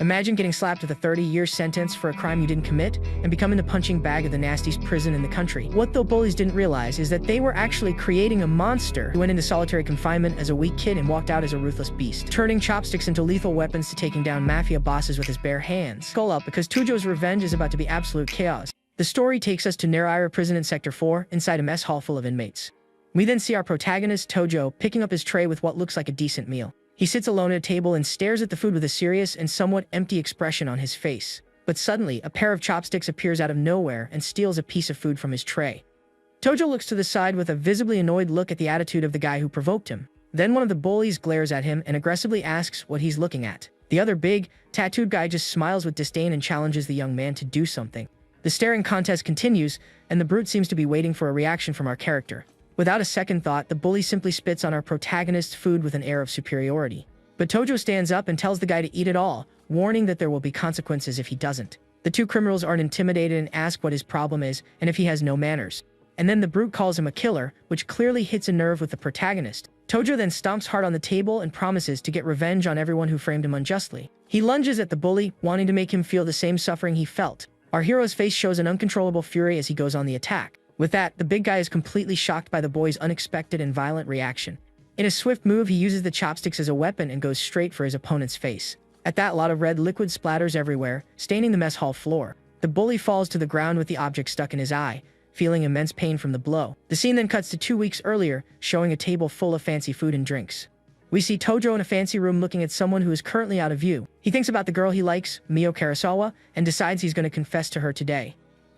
Imagine getting slapped with a 30-year sentence for a crime you didn't commit and becoming the punching bag of the nastiest prison in the country. What the bullies didn't realize is that they were actually creating a monster who went into solitary confinement as a weak kid and walked out as a ruthless beast, turning chopsticks into lethal weapons to taking down mafia bosses with his bare hands. Skull up, because Tojo's revenge is about to be absolute chaos. The story takes us to Nerira prison in Sector 4, inside a mess hall full of inmates. We then see our protagonist, Tojo, picking up his tray with what looks like a decent meal. He sits alone at a table and stares at the food with a serious and somewhat empty expression on his face. But suddenly, a pair of chopsticks appears out of nowhere and steals a piece of food from his tray. Tojo looks to the side with a visibly annoyed look at the attitude of the guy who provoked him. Then one of the bullies glares at him and aggressively asks what he's looking at. The other big, tattooed guy just smiles with disdain and challenges the young man to do something. The staring contest continues, and the brute seems to be waiting for a reaction from our character. Without a second thought, the bully simply spits on our protagonist's food with an air of superiority. But Tojo stands up and tells the guy to eat it all, warning that there will be consequences if he doesn't. The two criminals aren't intimidated and ask what his problem is and if he has no manners. And then the brute calls him a killer, which clearly hits a nerve with the protagonist. Tojo then stomps hard on the table and promises to get revenge on everyone who framed him unjustly. He lunges at the bully, wanting to make him feel the same suffering he felt. Our hero's face shows an uncontrollable fury as he goes on the attack. With that, the big guy is completely shocked by the boy's unexpected and violent reaction. In a swift move, he uses the chopsticks as a weapon and goes straight for his opponent's face. At that, a lot of red liquid splatters everywhere, staining the mess hall floor. The bully falls to the ground with the object stuck in his eye, feeling immense pain from the blow. The scene then cuts to 2 weeks earlier, showing a table full of fancy food and drinks. We see Tojo in a fancy room looking at someone who is currently out of view. He thinks about the girl he likes, Mio Karasawa, and decides he's going to confess to her today.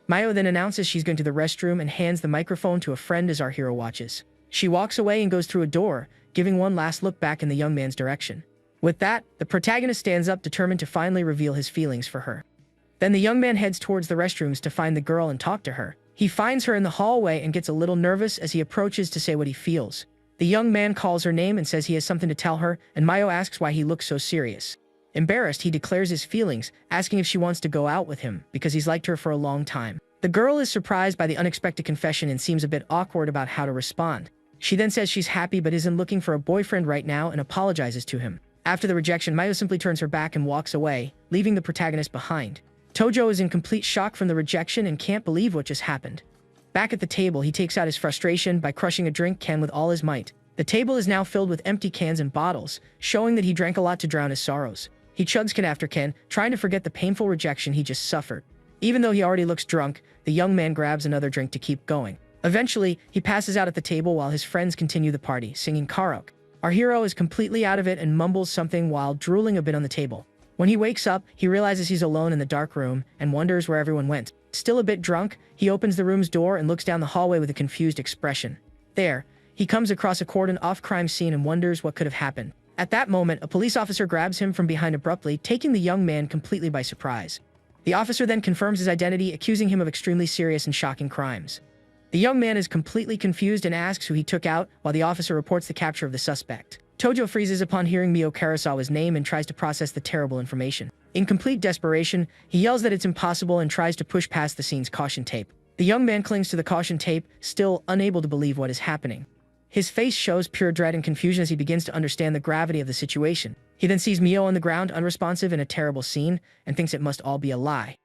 Mayo then announces she's going to the restroom and hands the microphone to a friend as our hero watches. She walks away and goes through a door, giving one last look back in the young man's direction. With that, the protagonist stands up, determined to finally reveal his feelings for her. Then the young man heads towards the restrooms to find the girl and talk to her. He finds her in the hallway and gets a little nervous as he approaches to say what he feels. The young man calls her name and says he has something to tell her, and Mayo asks why he looks so serious. Embarrassed, he declares his feelings, asking if she wants to go out with him, because he's liked her for a long time. The girl is surprised by the unexpected confession and seems a bit awkward about how to respond. She then says she's happy but isn't looking for a boyfriend right now and apologizes to him. After the rejection, Mayo simply turns her back and walks away, leaving the protagonist behind. Tojo is in complete shock from the rejection and can't believe what just happened. Back at the table, he takes out his frustration by crushing a drink can with all his might. The table is now filled with empty cans and bottles, showing that he drank a lot to drown his sorrows. He chugs can after can, trying to forget the painful rejection he just suffered. Even though he already looks drunk, the young man grabs another drink to keep going. Eventually, he passes out at the table while his friends continue the party, singing karaoke. Our hero is completely out of it and mumbles something while drooling a bit on the table. When he wakes up, he realizes he's alone in the dark room and wonders where everyone went. Still a bit drunk, he opens the room's door and looks down the hallway with a confused expression. There, he comes across a cordoned-off crime scene and wonders what could have happened. At that moment, a police officer grabs him from behind abruptly, taking the young man completely by surprise. The officer then confirms his identity, accusing him of extremely serious and shocking crimes. The young man is completely confused and asks who he took out, while the officer reports the capture of the suspect. Tojo freezes upon hearing Mio Karasawa's name and tries to process the terrible information. In complete desperation, he yells that it's impossible and tries to push past the scene's caution tape. The young man clings to the caution tape, still unable to believe what is happening. His face shows pure dread and confusion as he begins to understand the gravity of the situation. He then sees Mio on the ground, unresponsive in a terrible scene, and thinks it must all be a lie.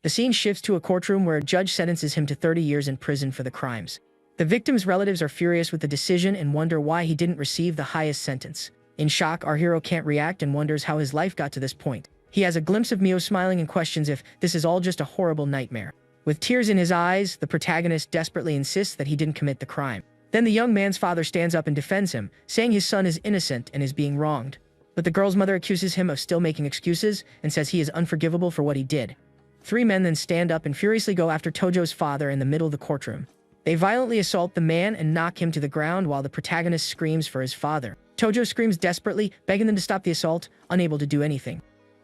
The scene shifts to a courtroom where a judge sentences him to 30 years in prison for the crimes. The victim's relatives are furious with the decision and wonder why he didn't receive the highest sentence. In shock, our hero can't react and wonders how his life got to this point. He has a glimpse of Mio smiling and questions if this is all just a horrible nightmare. With tears in his eyes, the protagonist desperately insists that he didn't commit the crime. Then the young man's father stands up and defends him, saying his son is innocent and is being wronged. But the girl's mother accuses him of still making excuses and says he is unforgivable for what he did. 3 men then stand up and furiously go after Tojo's father in the middle of the courtroom. They violently assault the man and knock him to the ground while the protagonist screams for his father. Tojo screams desperately, begging them to stop the assault, unable to do anything.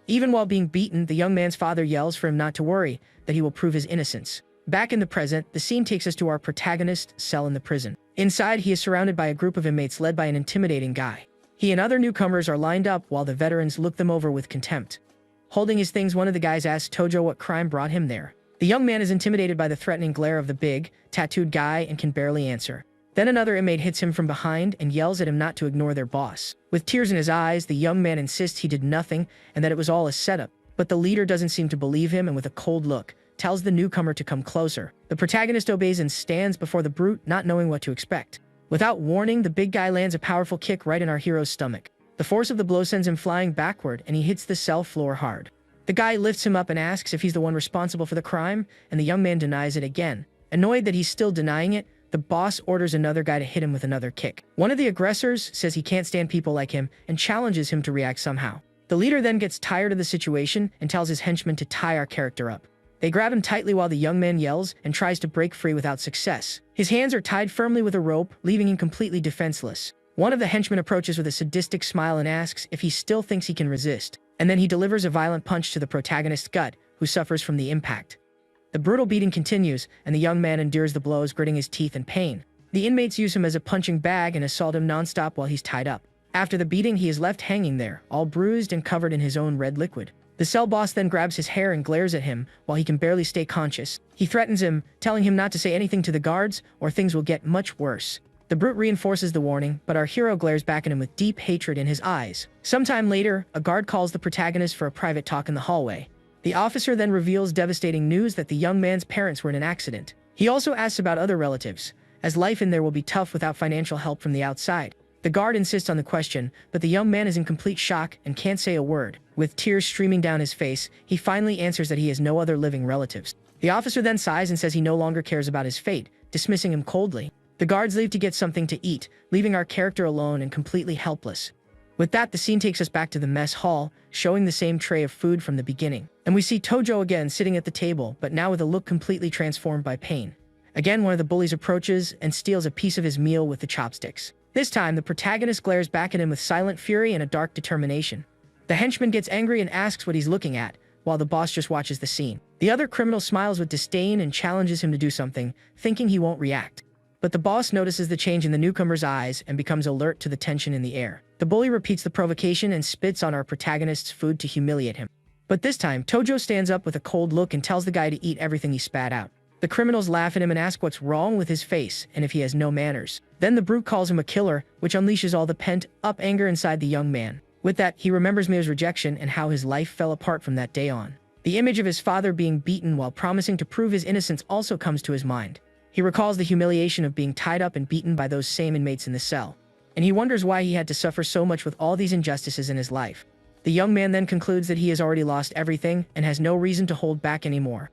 Even while being beaten, the young man's father yells for him not to worry, that he will prove his innocence. Back in the present, the scene takes us to our protagonist's cell in the prison. Inside, he is surrounded by a group of inmates led by an intimidating guy. He and other newcomers are lined up while the veterans look them over with contempt. Holding his things, one of the guys asks Tojo what crime brought him there. The young man is intimidated by the threatening glare of the big, tattooed guy and can barely answer. Then another inmate hits him from behind and yells at him not to ignore their boss. With tears in his eyes, the young man insists he did nothing and that it was all a setup. But the leader doesn't seem to believe him and with a cold look, tells the newcomer to come closer. The protagonist obeys and stands before the brute, not knowing what to expect. Without warning, the big guy lands a powerful kick right in our hero's stomach. The force of the blow sends him flying backward, and he hits the cell floor hard. The guy lifts him up and asks if he's the one responsible for the crime, and the young man denies it again. Annoyed that he's still denying it, the boss orders another guy to hit him with another kick. One of the aggressors says he can't stand people like him and challenges him to react somehow. The leader then gets tired of the situation and tells his henchmen to tie our character up. They grab him tightly while the young man yells and tries to break free without success. His hands are tied firmly with a rope, leaving him completely defenseless. One of the henchmen approaches with a sadistic smile and asks if he still thinks he can resist. And then he delivers a violent punch to the protagonist's gut, who suffers from the impact. The brutal beating continues, and the young man endures the blows, gritting his teeth in pain. The inmates use him as a punching bag and assault him nonstop while he's tied up. After the beating, he is left hanging there, all bruised and covered in his own red liquid. The cell boss then grabs his hair and glares at him while he can barely stay conscious. He threatens him, telling him not to say anything to the guards or things will get much worse. The brute reinforces the warning, but our hero glares back at him with deep hatred in his eyes. Sometime later, a guard calls the protagonist for a private talk in the hallway. The officer then reveals devastating news that the young man's parents were in an accident. He also asks about other relatives, as life in there will be tough without financial help from the outside. The guard insists on the question, but the young man is in complete shock and can't say a word. With tears streaming down his face, he finally answers that he has no other living relatives. The officer then sighs and says he no longer cares about his fate, dismissing him coldly. The guards leave to get something to eat, leaving our character alone and completely helpless. With that, the scene takes us back to the mess hall, showing the same tray of food from the beginning. And we see Tojo again sitting at the table, but now with a look completely transformed by pain. Again, one of the bullies approaches and steals a piece of his meal with the chopsticks. This time, the protagonist glares back at him with silent fury and a dark determination. The henchman gets angry and asks what he's looking at, while the boss just watches the scene. The other criminal smiles with disdain and challenges him to do something, thinking he won't react. But the boss notices the change in the newcomer's eyes and becomes alert to the tension in the air. The bully repeats the provocation and spits on our protagonist's food to humiliate him. But this time, Tojo stands up with a cold look and tells the guy to eat everything he spat out. The criminals laugh at him and ask what's wrong with his face and if he has no manners. Then the brute calls him a killer, which unleashes all the pent-up anger inside the young man. With that, he remembers Mia's rejection and how his life fell apart from that day on. The image of his father being beaten while promising to prove his innocence also comes to his mind. He recalls the humiliation of being tied up and beaten by those same inmates in the cell. And he wonders why he had to suffer so much with all these injustices in his life. The young man then concludes that he has already lost everything and has no reason to hold back anymore.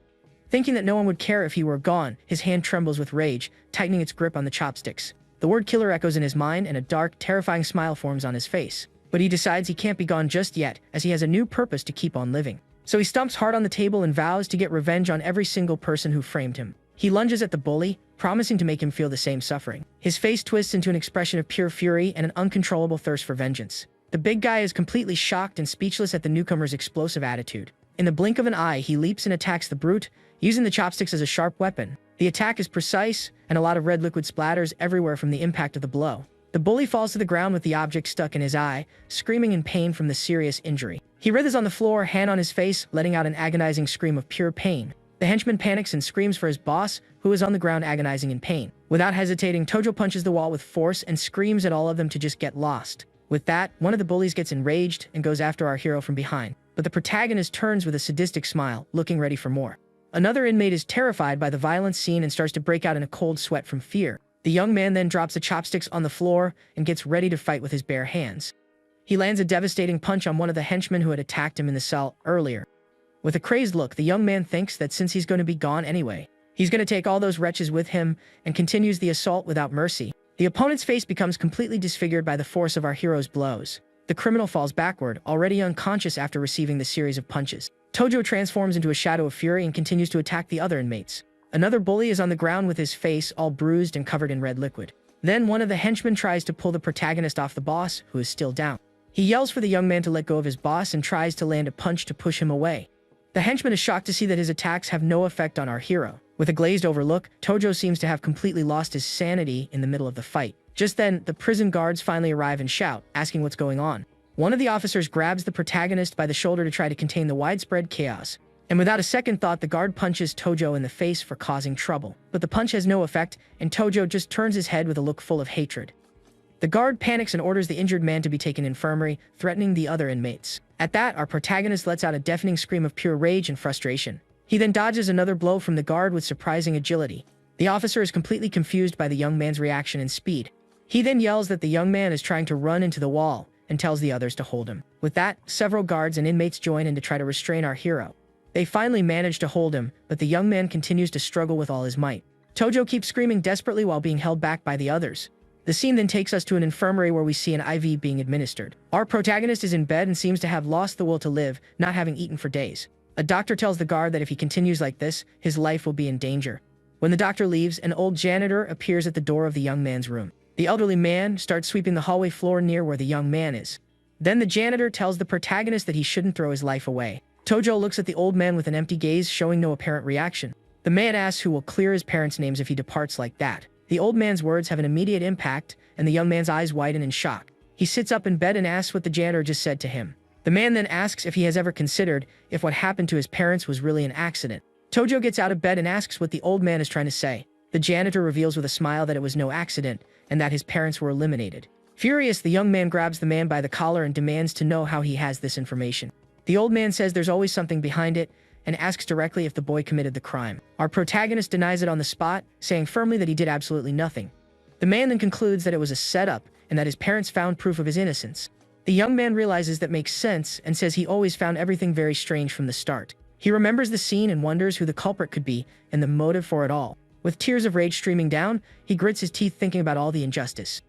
Thinking that no one would care if he were gone, his hand trembles with rage, tightening its grip on the chopsticks. The word killer echoes in his mind and a dark, terrifying smile forms on his face. But he decides he can't be gone just yet, as he has a new purpose to keep on living. So he stomps hard on the table and vows to get revenge on every single person who framed him. He lunges at the bully, promising to make him feel the same suffering. His face twists into an expression of pure fury and an uncontrollable thirst for vengeance. The big guy is completely shocked and speechless at the newcomer's explosive attitude. In the blink of an eye, he leaps and attacks the brute, using the chopsticks as a sharp weapon. The attack is precise, and a lot of red liquid splatters everywhere from the impact of the blow. The bully falls to the ground with the object stuck in his eye, screaming in pain from the serious injury. He writhes on the floor, hand on his face, letting out an agonizing scream of pure pain. The henchman panics and screams for his boss, who is on the ground agonizing in pain. Without hesitating, Tojo punches the wall with force and screams at all of them to just get lost. With that, one of the bullies gets enraged and goes after our hero from behind. But the protagonist turns with a sadistic smile, looking ready for more. Another inmate is terrified by the violent scene and starts to break out in a cold sweat from fear. The young man then drops the chopsticks on the floor and gets ready to fight with his bare hands. He lands a devastating punch on one of the henchmen who had attacked him in the cell earlier. With a crazed look, the young man thinks that since he's going to be gone anyway, he's going to take all those wretches with him and continues the assault without mercy. The opponent's face becomes completely disfigured by the force of our hero's blows. The criminal falls backward, already unconscious after receiving the series of punches. Tojo transforms into a shadow of fury and continues to attack the other inmates. Another bully is on the ground with his face all bruised and covered in red liquid. Then one of the henchmen tries to pull the protagonist off the boss, who is still down. He yells for the young man to let go of his boss and tries to land a punch to push him away. The henchman is shocked to see that his attacks have no effect on our hero. With a glazed-over look, Tojo seems to have completely lost his sanity in the middle of the fight. Just then, the prison guards finally arrive and shout, asking what's going on. One of the officers grabs the protagonist by the shoulder to try to contain the widespread chaos. And without a second thought, the guard punches Tojo in the face for causing trouble. But the punch has no effect, and Tojo just turns his head with a look full of hatred. The guard panics and orders the injured man to be taken to infirmary, threatening the other inmates. At that, our protagonist lets out a deafening scream of pure rage and frustration. He then dodges another blow from the guard with surprising agility. The officer is completely confused by the young man's reaction and speed. He then yells that the young man is trying to run into the wall and tells the others to hold him. With that, several guards and inmates join in to try to restrain our hero. They finally manage to hold him, but the young man continues to struggle with all his might. Tojo keeps screaming desperately while being held back by the others. The scene then takes us to an infirmary where we see an IV being administered. Our protagonist is in bed and seems to have lost the will to live, not having eaten for days. A doctor tells the guard that if he continues like this, his life will be in danger. When the doctor leaves, an old janitor appears at the door of the young man's room. The elderly man starts sweeping the hallway floor near where the young man is. Then the janitor tells the protagonist that he shouldn't throw his life away. Tojo looks at the old man with an empty gaze, showing no apparent reaction. The man asks who will clear his parents' names if he departs like that. The old man's words have an immediate impact, and the young man's eyes widen in shock. He sits up in bed and asks what the janitor just said to him. The man then asks if he has ever considered if what happened to his parents was really an accident. Tojo gets out of bed and asks what the old man is trying to say. The janitor reveals with a smile that it was no accident, and that his parents were eliminated. Furious, the young man grabs the man by the collar and demands to know how he has this information. The old man says there's always something behind it, and asks directly if the boy committed the crime. Our protagonist denies it on the spot, saying firmly that he did absolutely nothing. The man then concludes that it was a setup, and that his parents found proof of his innocence. The young man realizes that makes sense, and says he always found everything very strange from the start. He remembers the scene and wonders who the culprit could be, and the motive for it all. With tears of rage streaming down, he grits his teeth thinking about all the injustice.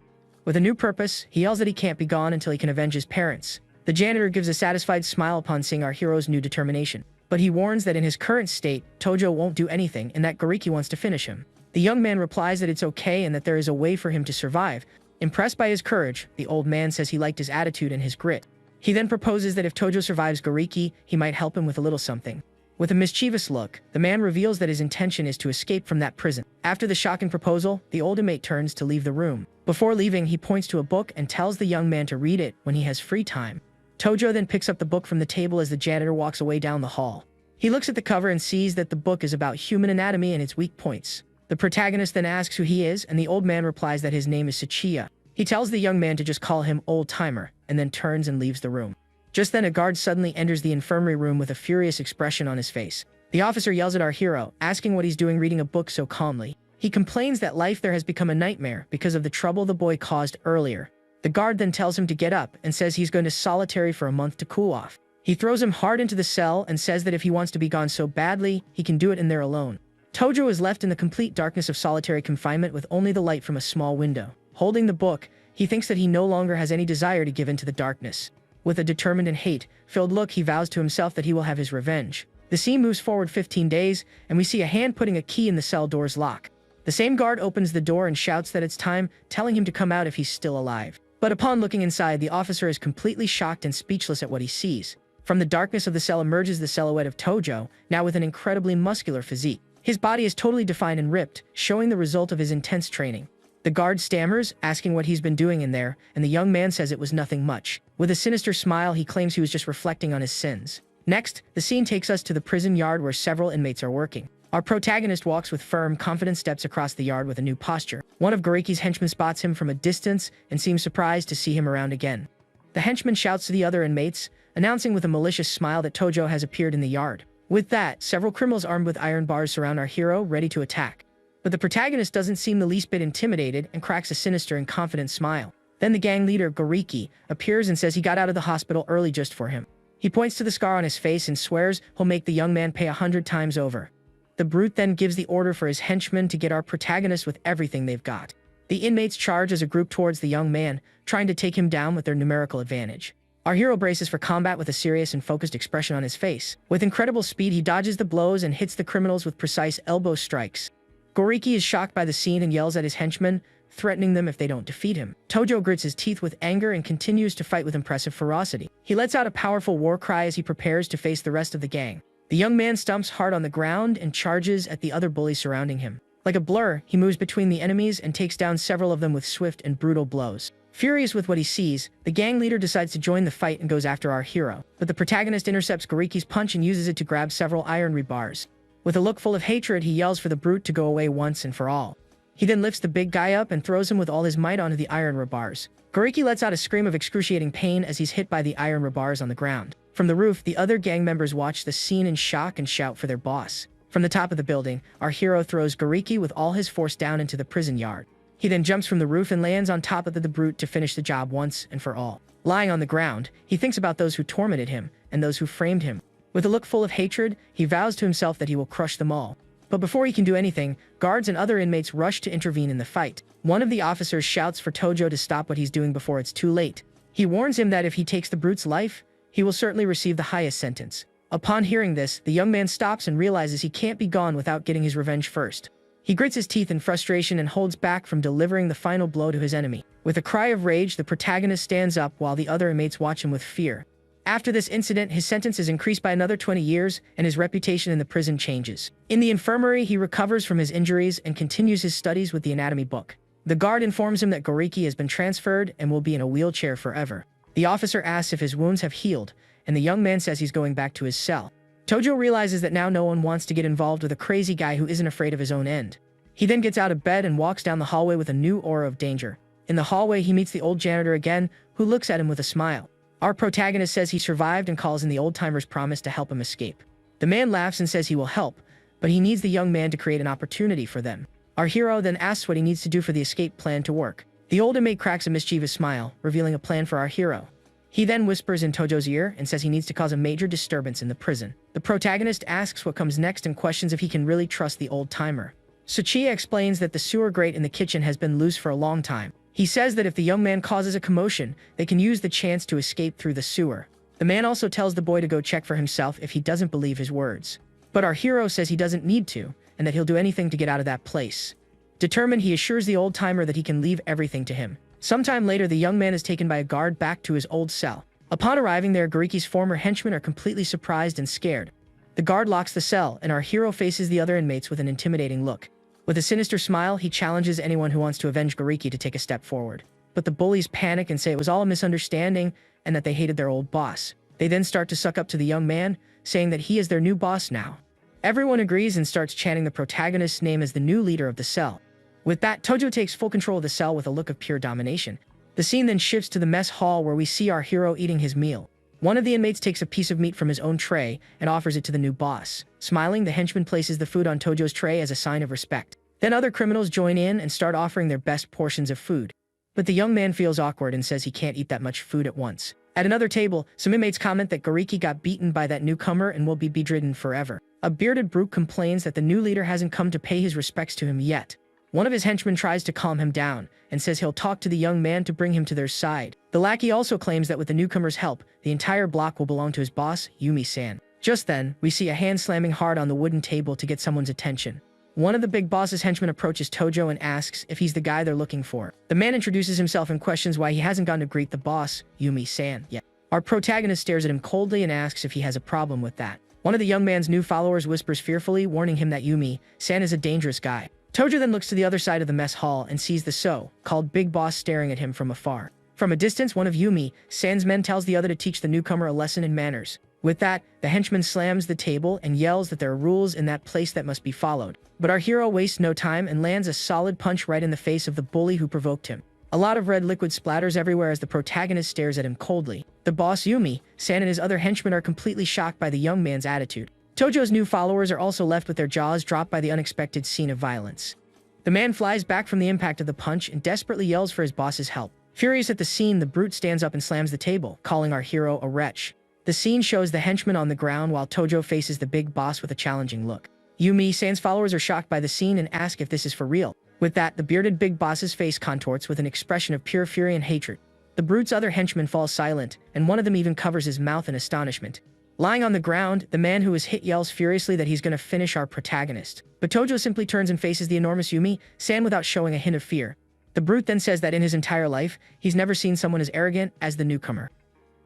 With a new purpose, he yells that he can't be gone until he can avenge his parents. The janitor gives a satisfied smile upon seeing our hero's new determination. But he warns that in his current state, Tojo won't do anything and that Gariki wants to finish him. The young man replies that it's okay and that there is a way for him to survive. Impressed by his courage, the old man says he liked his attitude and his grit. He then proposes that if Tojo survives Gariki, he might help him with a little something. With a mischievous look, the man reveals that his intention is to escape from that prison. After the shocking proposal, the old inmate turns to leave the room. Before leaving, he points to a book and tells the young man to read it when he has free time. Tojo then picks up the book from the table as the janitor walks away down the hall. He looks at the cover and sees that the book is about human anatomy and its weak points. The protagonist then asks who he is, and the old man replies that his name is Sachiya. He tells the young man to just call him Old Timer, and then turns and leaves the room. Just then, a guard suddenly enters the infirmary room with a furious expression on his face. The officer yells at our hero, asking what he's doing reading a book so calmly. He complains that life there has become a nightmare because of the trouble the boy caused earlier. The guard then tells him to get up and says he's going to solitary for a month to cool off. He throws him hard into the cell and says that if he wants to be gone so badly, he can do it in there alone. Tojo is left in the complete darkness of solitary confinement with only the light from a small window. Holding the book, he thinks that he no longer has any desire to give in to the darkness. With a determined and hate-filled look, he vows to himself that he will have his revenge. The scene moves forward 15 days, and we see a hand putting a key in the cell door's lock. The same guard opens the door and shouts that it's time, telling him to come out if he's still alive. But upon looking inside, the officer is completely shocked and speechless at what he sees. From the darkness of the cell emerges the silhouette of Tojo, now with an incredibly muscular physique. His body is totally defined and ripped, showing the result of his intense training. The guard stammers, asking what he's been doing in there, and the young man says it was nothing much. With a sinister smile, he claims he was just reflecting on his sins. Next, the scene takes us to the prison yard where several inmates are working. Our protagonist walks with firm, confident steps across the yard with a new posture. One of Gariki's henchmen spots him from a distance and seems surprised to see him around again. The henchman shouts to the other inmates, announcing with a malicious smile that Tojo has appeared in the yard. With that, several criminals armed with iron bars surround our hero, ready to attack. But the protagonist doesn't seem the least bit intimidated and cracks a sinister and confident smile. Then the gang leader, Gariki, appears and says he got out of the hospital early just for him. He points to the scar on his face and swears he'll make the young man pay 100 times over. The brute then gives the order for his henchmen to get our protagonist with everything they've got. The inmates charge as a group towards the young man, trying to take him down with their numerical advantage. Our hero braces for combat with a serious and focused expression on his face. With incredible speed, he dodges the blows and hits the criminals with precise elbow strikes. Gariki is shocked by the scene and yells at his henchmen, threatening them if they don't defeat him. Tojo grits his teeth with anger and continues to fight with impressive ferocity. He lets out a powerful war cry as he prepares to face the rest of the gang. The young man stumps hard on the ground and charges at the other bullies surrounding him. Like a blur, he moves between the enemies and takes down several of them with swift and brutal blows. Furious with what he sees, the gang leader decides to join the fight and goes after our hero. But the protagonist intercepts Gariki's punch and uses it to grab several iron rebars. With a look full of hatred, he yells for the brute to go away once and for all. He then lifts the big guy up and throws him with all his might onto the iron rebars. Gariki lets out a scream of excruciating pain as he's hit by the iron rebars on the ground. From the roof, the other gang members watch the scene in shock and shout for their boss. From the top of the building, our hero throws Gariki with all his force down into the prison yard. He then jumps from the roof and lands on top of the brute to finish the job once and for all. Lying on the ground, he thinks about those who tormented him and those who framed him. With a look full of hatred, he vows to himself that he will crush them all. But before he can do anything, guards and other inmates rush to intervene in the fight. One of the officers shouts for Tojo to stop what he's doing before it's too late. He warns him that if he takes the brute's life, he will certainly receive the highest sentence. Upon hearing this, the young man stops and realizes he can't be gone without getting his revenge first. He grits his teeth in frustration and holds back from delivering the final blow to his enemy. With a cry of rage, the protagonist stands up while the other inmates watch him with fear. After this incident, his sentence is increased by another 20 years, and his reputation in the prison changes. In the infirmary, he recovers from his injuries and continues his studies with the anatomy book. The guard informs him that Gariki has been transferred and will be in a wheelchair forever. The officer asks if his wounds have healed, and the young man says he's going back to his cell. Tojo realizes that now no one wants to get involved with a crazy guy who isn't afraid of his own end. He then gets out of bed and walks down the hallway with a new aura of danger. In the hallway, he meets the old janitor again, who looks at him with a smile. Our protagonist says he survived and calls in the old-timer's promise to help him escape. The man laughs and says he will help, but he needs the young man to create an opportunity for them. Our hero then asks what he needs to do for the escape plan to work. The old inmate cracks a mischievous smile, revealing a plan for our hero. He then whispers in Tojo's ear and says he needs to cause a major disturbance in the prison. The protagonist asks what comes next and questions if he can really trust the old-timer. Tsuchiya explains that the sewer grate in the kitchen has been loose for a long time. He says that if the young man causes a commotion, they can use the chance to escape through the sewer. The man also tells the boy to go check for himself if he doesn't believe his words. But our hero says he doesn't need to, and that he'll do anything to get out of that place. Determined, he assures the old-timer that he can leave everything to him. Sometime later, the young man is taken by a guard back to his old cell. Upon arriving there, Gariki's former henchmen are completely surprised and scared. The guard locks the cell, and our hero faces the other inmates with an intimidating look. With a sinister smile, he challenges anyone who wants to avenge Gariki to take a step forward. But the bullies panic and say it was all a misunderstanding and that they hated their old boss. They then start to suck up to the young man, saying that he is their new boss now. Everyone agrees and starts chanting the protagonist's name as the new leader of the cell. With that, Tojo takes full control of the cell with a look of pure domination. The scene then shifts to the mess hall where we see our hero eating his meal. One of the inmates takes a piece of meat from his own tray and offers it to the new boss. Smiling, the henchman places the food on Tojo's tray as a sign of respect. Then other criminals join in and start offering their best portions of food. But the young man feels awkward and says he can't eat that much food at once. At another table, some inmates comment that Gariki got beaten by that newcomer and will be bedridden forever. A bearded brute complains that the new leader hasn't come to pay his respects to him yet. One of his henchmen tries to calm him down and says he'll talk to the young man to bring him to their side. The lackey also claims that with the newcomer's help, the entire block will belong to his boss, Yumi-san. Just then, we see a hand slamming hard on the wooden table to get someone's attention. One of the big boss's henchmen approaches Tojo and asks if he's the guy they're looking for. The man introduces himself and questions why he hasn't gone to greet the boss, Yumi-san, yet. Our protagonist stares at him coldly and asks if he has a problem with that. One of the young man's new followers whispers fearfully, warning him that Yumi-san is a dangerous guy. Tojo then looks to the other side of the mess hall and sees the so-called big boss staring at him from afar. From a distance, one of Yumi-san's men tells the other to teach the newcomer a lesson in manners. With that, the henchman slams the table and yells that there are rules in that place that must be followed. But our hero wastes no time and lands a solid punch right in the face of the bully who provoked him. A lot of red liquid splatters everywhere as the protagonist stares at him coldly. The boss Yumi-san and his other henchmen are completely shocked by the young man's attitude. Tojo's new followers are also left with their jaws dropped by the unexpected scene of violence. The man flies back from the impact of the punch and desperately yells for his boss's help. Furious at the scene, the brute stands up and slams the table, calling our hero a wretch. The scene shows the henchman on the ground while Tojo faces the big boss with a challenging look. Yumi-san's followers are shocked by the scene and ask if this is for real. With that, the bearded big boss's face contorts with an expression of pure fury and hatred. The brute's other henchmen fall silent, and one of them even covers his mouth in astonishment. Lying on the ground, the man who was hit yells furiously that he's going to finish our protagonist. But Tojo simply turns and faces the enormous Yumi-san without showing a hint of fear. The brute then says that in his entire life, he's never seen someone as arrogant as the newcomer.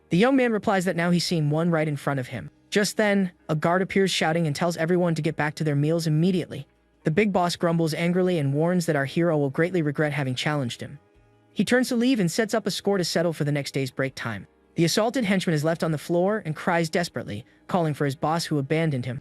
The young man replies that now he's seen one right in front of him. Just then, a guard appears shouting and tells everyone to get back to their meals immediately. The big boss grumbles angrily and warns that our hero will greatly regret having challenged him. He turns to leave and sets up a score to settle for the next day's break time. The assaulted henchman is left on the floor and cries desperately, calling for his boss who abandoned him.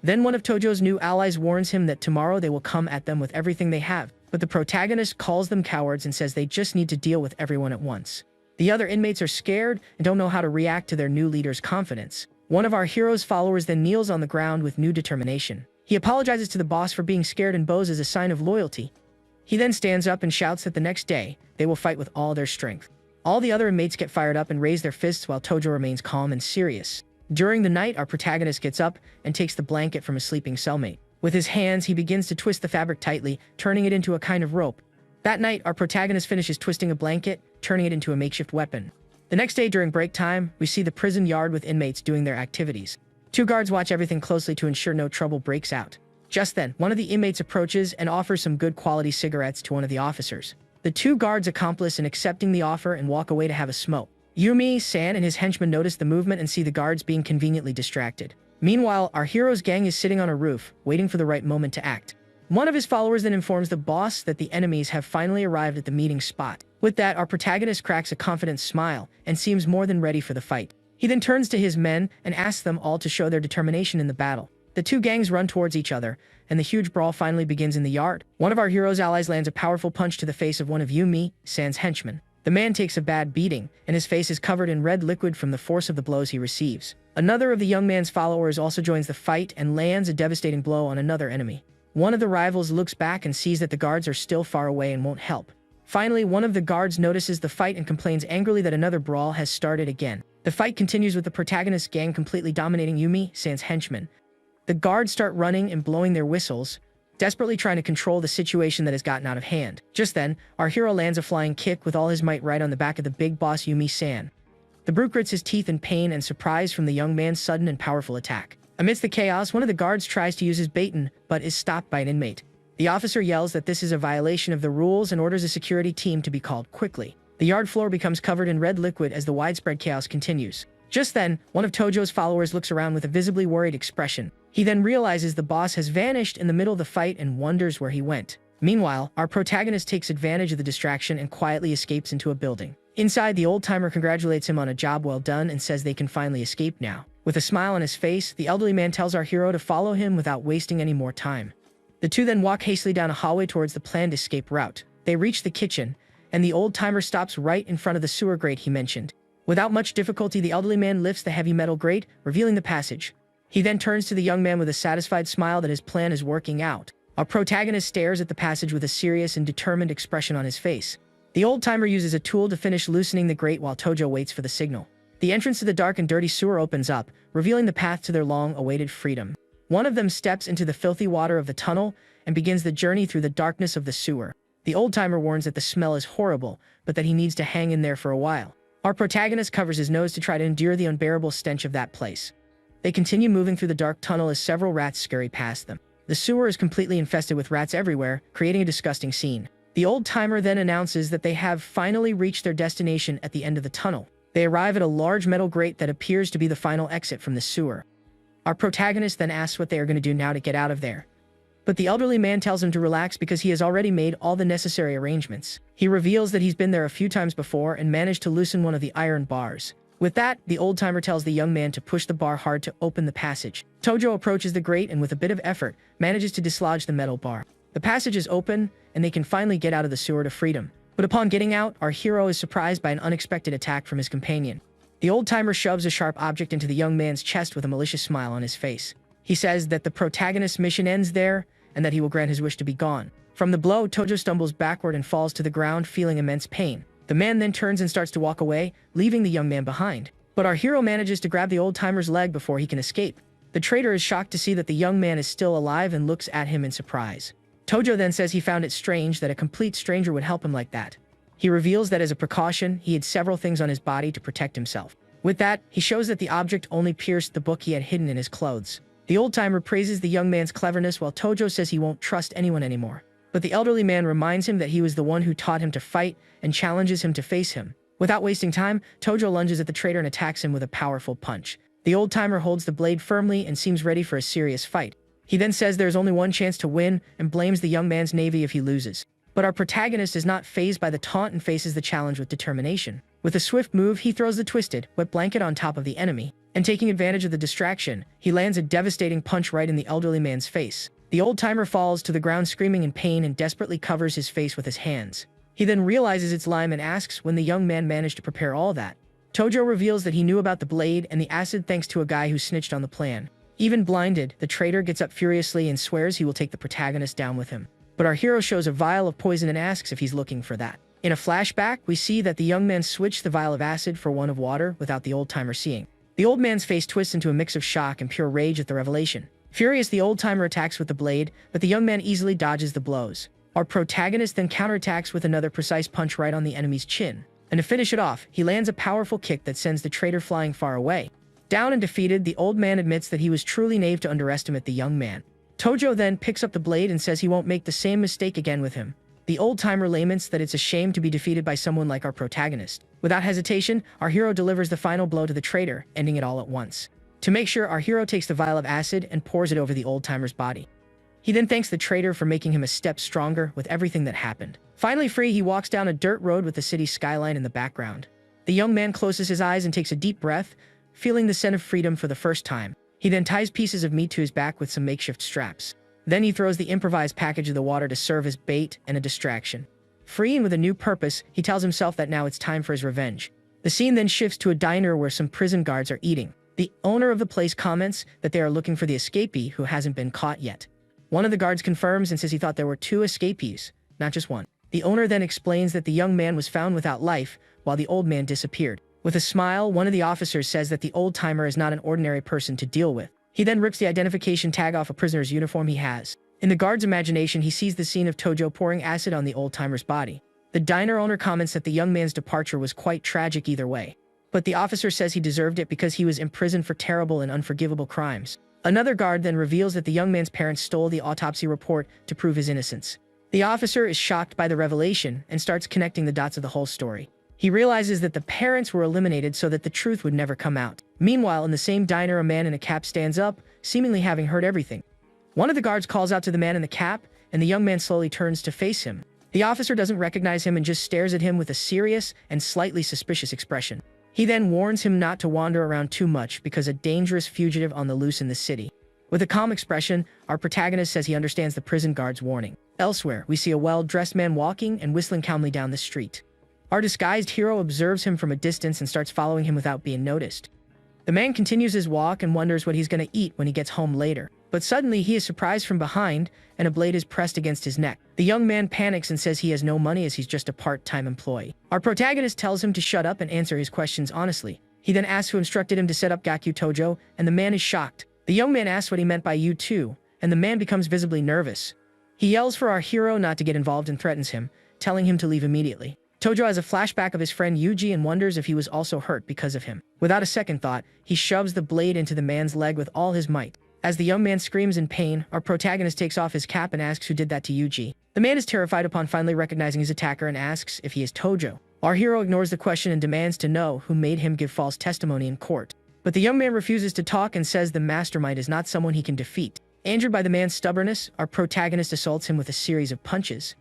Then one of Tojo's new allies warns him that tomorrow they will come at them with everything they have. but the protagonist calls them cowards and says they just need to deal with everyone at once. The other inmates are scared and don't know how to react to their new leader's confidence. One of our hero's followers then kneels on the ground with new determination. He apologizes to the boss for being scared and bows as a sign of loyalty. He then stands up and shouts that the next day, they will fight with all their strength. All the other inmates get fired up and raise their fists while Tojo remains calm and serious. During the night, our protagonist gets up and takes the blanket from a sleeping cellmate. With his hands, he begins to twist the fabric tightly, turning it into a kind of rope. That night, our protagonist finishes twisting a blanket, turning it into a makeshift weapon. The next day during break time, we see the prison yard with inmates doing their activities. Two guards watch everything closely to ensure no trouble breaks out. Just then, one of the inmates approaches and offers some good quality cigarettes to one of the officers. The two guards accomplice in accepting the offer and walk away to have a smoke. Yumi-san and his henchmen notice the movement and see the guards being conveniently distracted. Meanwhile, our hero's gang is sitting on a roof, waiting for the right moment to act. One of his followers then informs the boss that the enemies have finally arrived at the meeting spot. With that, our protagonist cracks a confident smile and seems more than ready for the fight. He then turns to his men and asks them all to show their determination in the battle. The two gangs run towards each other, and the huge brawl finally begins in the yard. One of our hero's allies lands a powerful punch to the face of one of Yumi-san's henchmen. The man takes a bad beating, and his face is covered in red liquid from the force of the blows he receives. Another of the young man's followers also joins the fight and lands a devastating blow on another enemy. One of the rivals looks back and sees that the guards are still far away and won't help. Finally, one of the guards notices the fight and complains angrily that another brawl has started again. The fight continues with the protagonist's gang completely dominating Yumi-san's henchmen. The guards start running and blowing their whistles, desperately trying to control the situation that has gotten out of hand. Just then, our hero lands a flying kick with all his might right on the back of the big boss Yumi-san. The brute grits his teeth in pain and surprise from the young man's sudden and powerful attack. Amidst the chaos, one of the guards tries to use his baton, but is stopped by an inmate. The officer yells that this is a violation of the rules and orders a security team to be called quickly. The yard floor becomes covered in red liquid as the widespread chaos continues. Just then, one of Tojo's followers looks around with a visibly worried expression. He then realizes the boss has vanished in the middle of the fight and wonders where he went. Meanwhile, our protagonist takes advantage of the distraction and quietly escapes into a building. Inside, the old-timer congratulates him on a job well done and says they can finally escape now. With a smile on his face, the elderly man tells our hero to follow him without wasting any more time. The two then walk hastily down a hallway towards the planned escape route. They reach the kitchen, and the old-timer stops right in front of the sewer grate he mentioned. Without much difficulty, the elderly man lifts the heavy metal grate, revealing the passage. He then turns to the young man with a satisfied smile that his plan is working out. Our protagonist stares at the passage with a serious and determined expression on his face. The old-timer uses a tool to finish loosening the grate while Tojo waits for the signal. The entrance to the dark and dirty sewer opens up, revealing the path to their long-awaited freedom. One of them steps into the filthy water of the tunnel and begins the journey through the darkness of the sewer. The old-timer warns that the smell is horrible, but that he needs to hang in there for a while. Our protagonist covers his nose to try to endure the unbearable stench of that place. They continue moving through the dark tunnel as several rats scurry past them. The sewer is completely infested with rats everywhere, creating a disgusting scene. The old-timer then announces that they have finally reached their destination at the end of the tunnel. They arrive at a large metal grate that appears to be the final exit from the sewer. Our protagonist then asks what they are going to do now to get out of there. But the elderly man tells him to relax because he has already made all the necessary arrangements. He reveals that he's been there a few times before and managed to loosen one of the iron bars. With that, the old-timer tells the young man to push the bar hard to open the passage. Tojo approaches the grate and with a bit of effort, manages to dislodge the metal bar. The passage is open, and they can finally get out of the sewer to freedom. But upon getting out, our hero is surprised by an unexpected attack from his companion. The old-timer shoves a sharp object into the young man's chest with a malicious smile on his face. He says that the protagonist's mission ends there, and that he will grant his wish to be gone. From the blow, Tojo stumbles backward and falls to the ground, feeling immense pain. The man then turns and starts to walk away, leaving the young man behind. But our hero manages to grab the old-timer's leg before he can escape. The traitor is shocked to see that the young man is still alive and looks at him in surprise. Tojo then says he found it strange that a complete stranger would help him like that. He reveals that as a precaution, he had several things on his body to protect himself. With that, he shows that the object only pierced the book he had hidden in his clothes. The old-timer praises the young man's cleverness while Tojo says he won't trust anyone anymore. But the elderly man reminds him that he was the one who taught him to fight and challenges him to face him. Without wasting time, Tojo lunges at the traitor and attacks him with a powerful punch. The old-timer holds the blade firmly and seems ready for a serious fight. He then says there's only one chance to win and blames the young man's navy if he loses. But our protagonist is not fazed by the taunt and faces the challenge with determination. With a swift move, he throws the twisted, wet blanket on top of the enemy, and taking advantage of the distraction, he lands a devastating punch right in the elderly man's face. The old-timer falls to the ground screaming in pain and desperately covers his face with his hands. He then realizes it's lime and asks when the young man managed to prepare all that. Tojo reveals that he knew about the blade and the acid thanks to a guy who snitched on the plan. Even blinded, the traitor gets up furiously and swears he will take the protagonist down with him. But our hero shows a vial of poison and asks if he's looking for that. In a flashback, we see that the young man switched the vial of acid for one of water without the old-timer seeing. The old man's face twists into a mix of shock and pure rage at the revelation. Furious, the old-timer attacks with the blade, but the young man easily dodges the blows. Our protagonist then counterattacks with another precise punch right on the enemy's chin. And to finish it off, he lands a powerful kick that sends the traitor flying far away. Down and defeated, the old man admits that he was truly naive to underestimate the young man. Tojo then picks up the blade and says he won't make the same mistake again with him. The old-timer laments that it's a shame to be defeated by someone like our protagonist. Without hesitation, our hero delivers the final blow to the traitor, ending it all at once. To make sure, our hero takes the vial of acid and pours it over the old-timer's body. He then thanks the traitor for making him a step stronger with everything that happened. Finally free, he walks down a dirt road with the city skyline in the background. The young man closes his eyes and takes a deep breath, feeling the scent of freedom for the first time. He then ties pieces of meat to his back with some makeshift straps. Then he throws the improvised package of the water to serve as bait and a distraction. Free and with a new purpose, he tells himself that now it's time for his revenge. The scene then shifts to a diner where some prison guards are eating. The owner of the place comments that they are looking for the escapee who hasn't been caught yet. One of the guards confirms and says he thought there were 2 escapees, not just one. The owner then explains that the young man was found without life, while the old man disappeared. With a smile, one of the officers says that the old-timer is not an ordinary person to deal with. He then rips the identification tag off a prisoner's uniform he has. In the guard's imagination, he sees the scene of Tojo pouring acid on the old-timer's body. The diner owner comments that the young man's departure was quite tragic either way. But the officer says he deserved it because he was imprisoned for terrible and unforgivable crimes. Another guard then reveals that the young man's parents stole the autopsy report to prove his innocence. The officer is shocked by the revelation and starts connecting the dots of the whole story. He realizes that the parents were eliminated so that the truth would never come out. Meanwhile, in the same diner, a man in a cap stands up, seemingly having heard everything. One of the guards calls out to the man in the cap, and the young man slowly turns to face him. The officer doesn't recognize him and just stares at him with a serious and slightly suspicious expression. He then warns him not to wander around too much because a dangerous fugitive on the loose in the city. With a calm expression, our protagonist says he understands the prison guard's warning. Elsewhere, we see a well-dressed man walking and whistling calmly down the street. Our disguised hero observes him from a distance and starts following him without being noticed. The man continues his walk and wonders what he's going to eat when he gets home later. But suddenly, he is surprised from behind, and a blade is pressed against his neck. The young man panics and says he has no money as he's just a part-time employee. Our protagonist tells him to shut up and answer his questions honestly. He then asks who instructed him to set up Gakyu Tojo, and the man is shocked. The young man asks what he meant by you too, and the man becomes visibly nervous. He yells for our hero not to get involved and threatens him, telling him to leave immediately. Tojo has a flashback of his friend Yuji and wonders if he was also hurt because of him. Without a second thought, he shoves the blade into the man's leg with all his might. As the young man screams in pain, our protagonist takes off his cap and asks who did that to Yuji. The man is terrified upon finally recognizing his attacker and asks if he is Tojo. Our hero ignores the question and demands to know who made him give false testimony in court. But the young man refuses to talk and says the mastermind is not someone he can defeat. Angered by the man's stubbornness, our protagonist assaults him with a series of punches.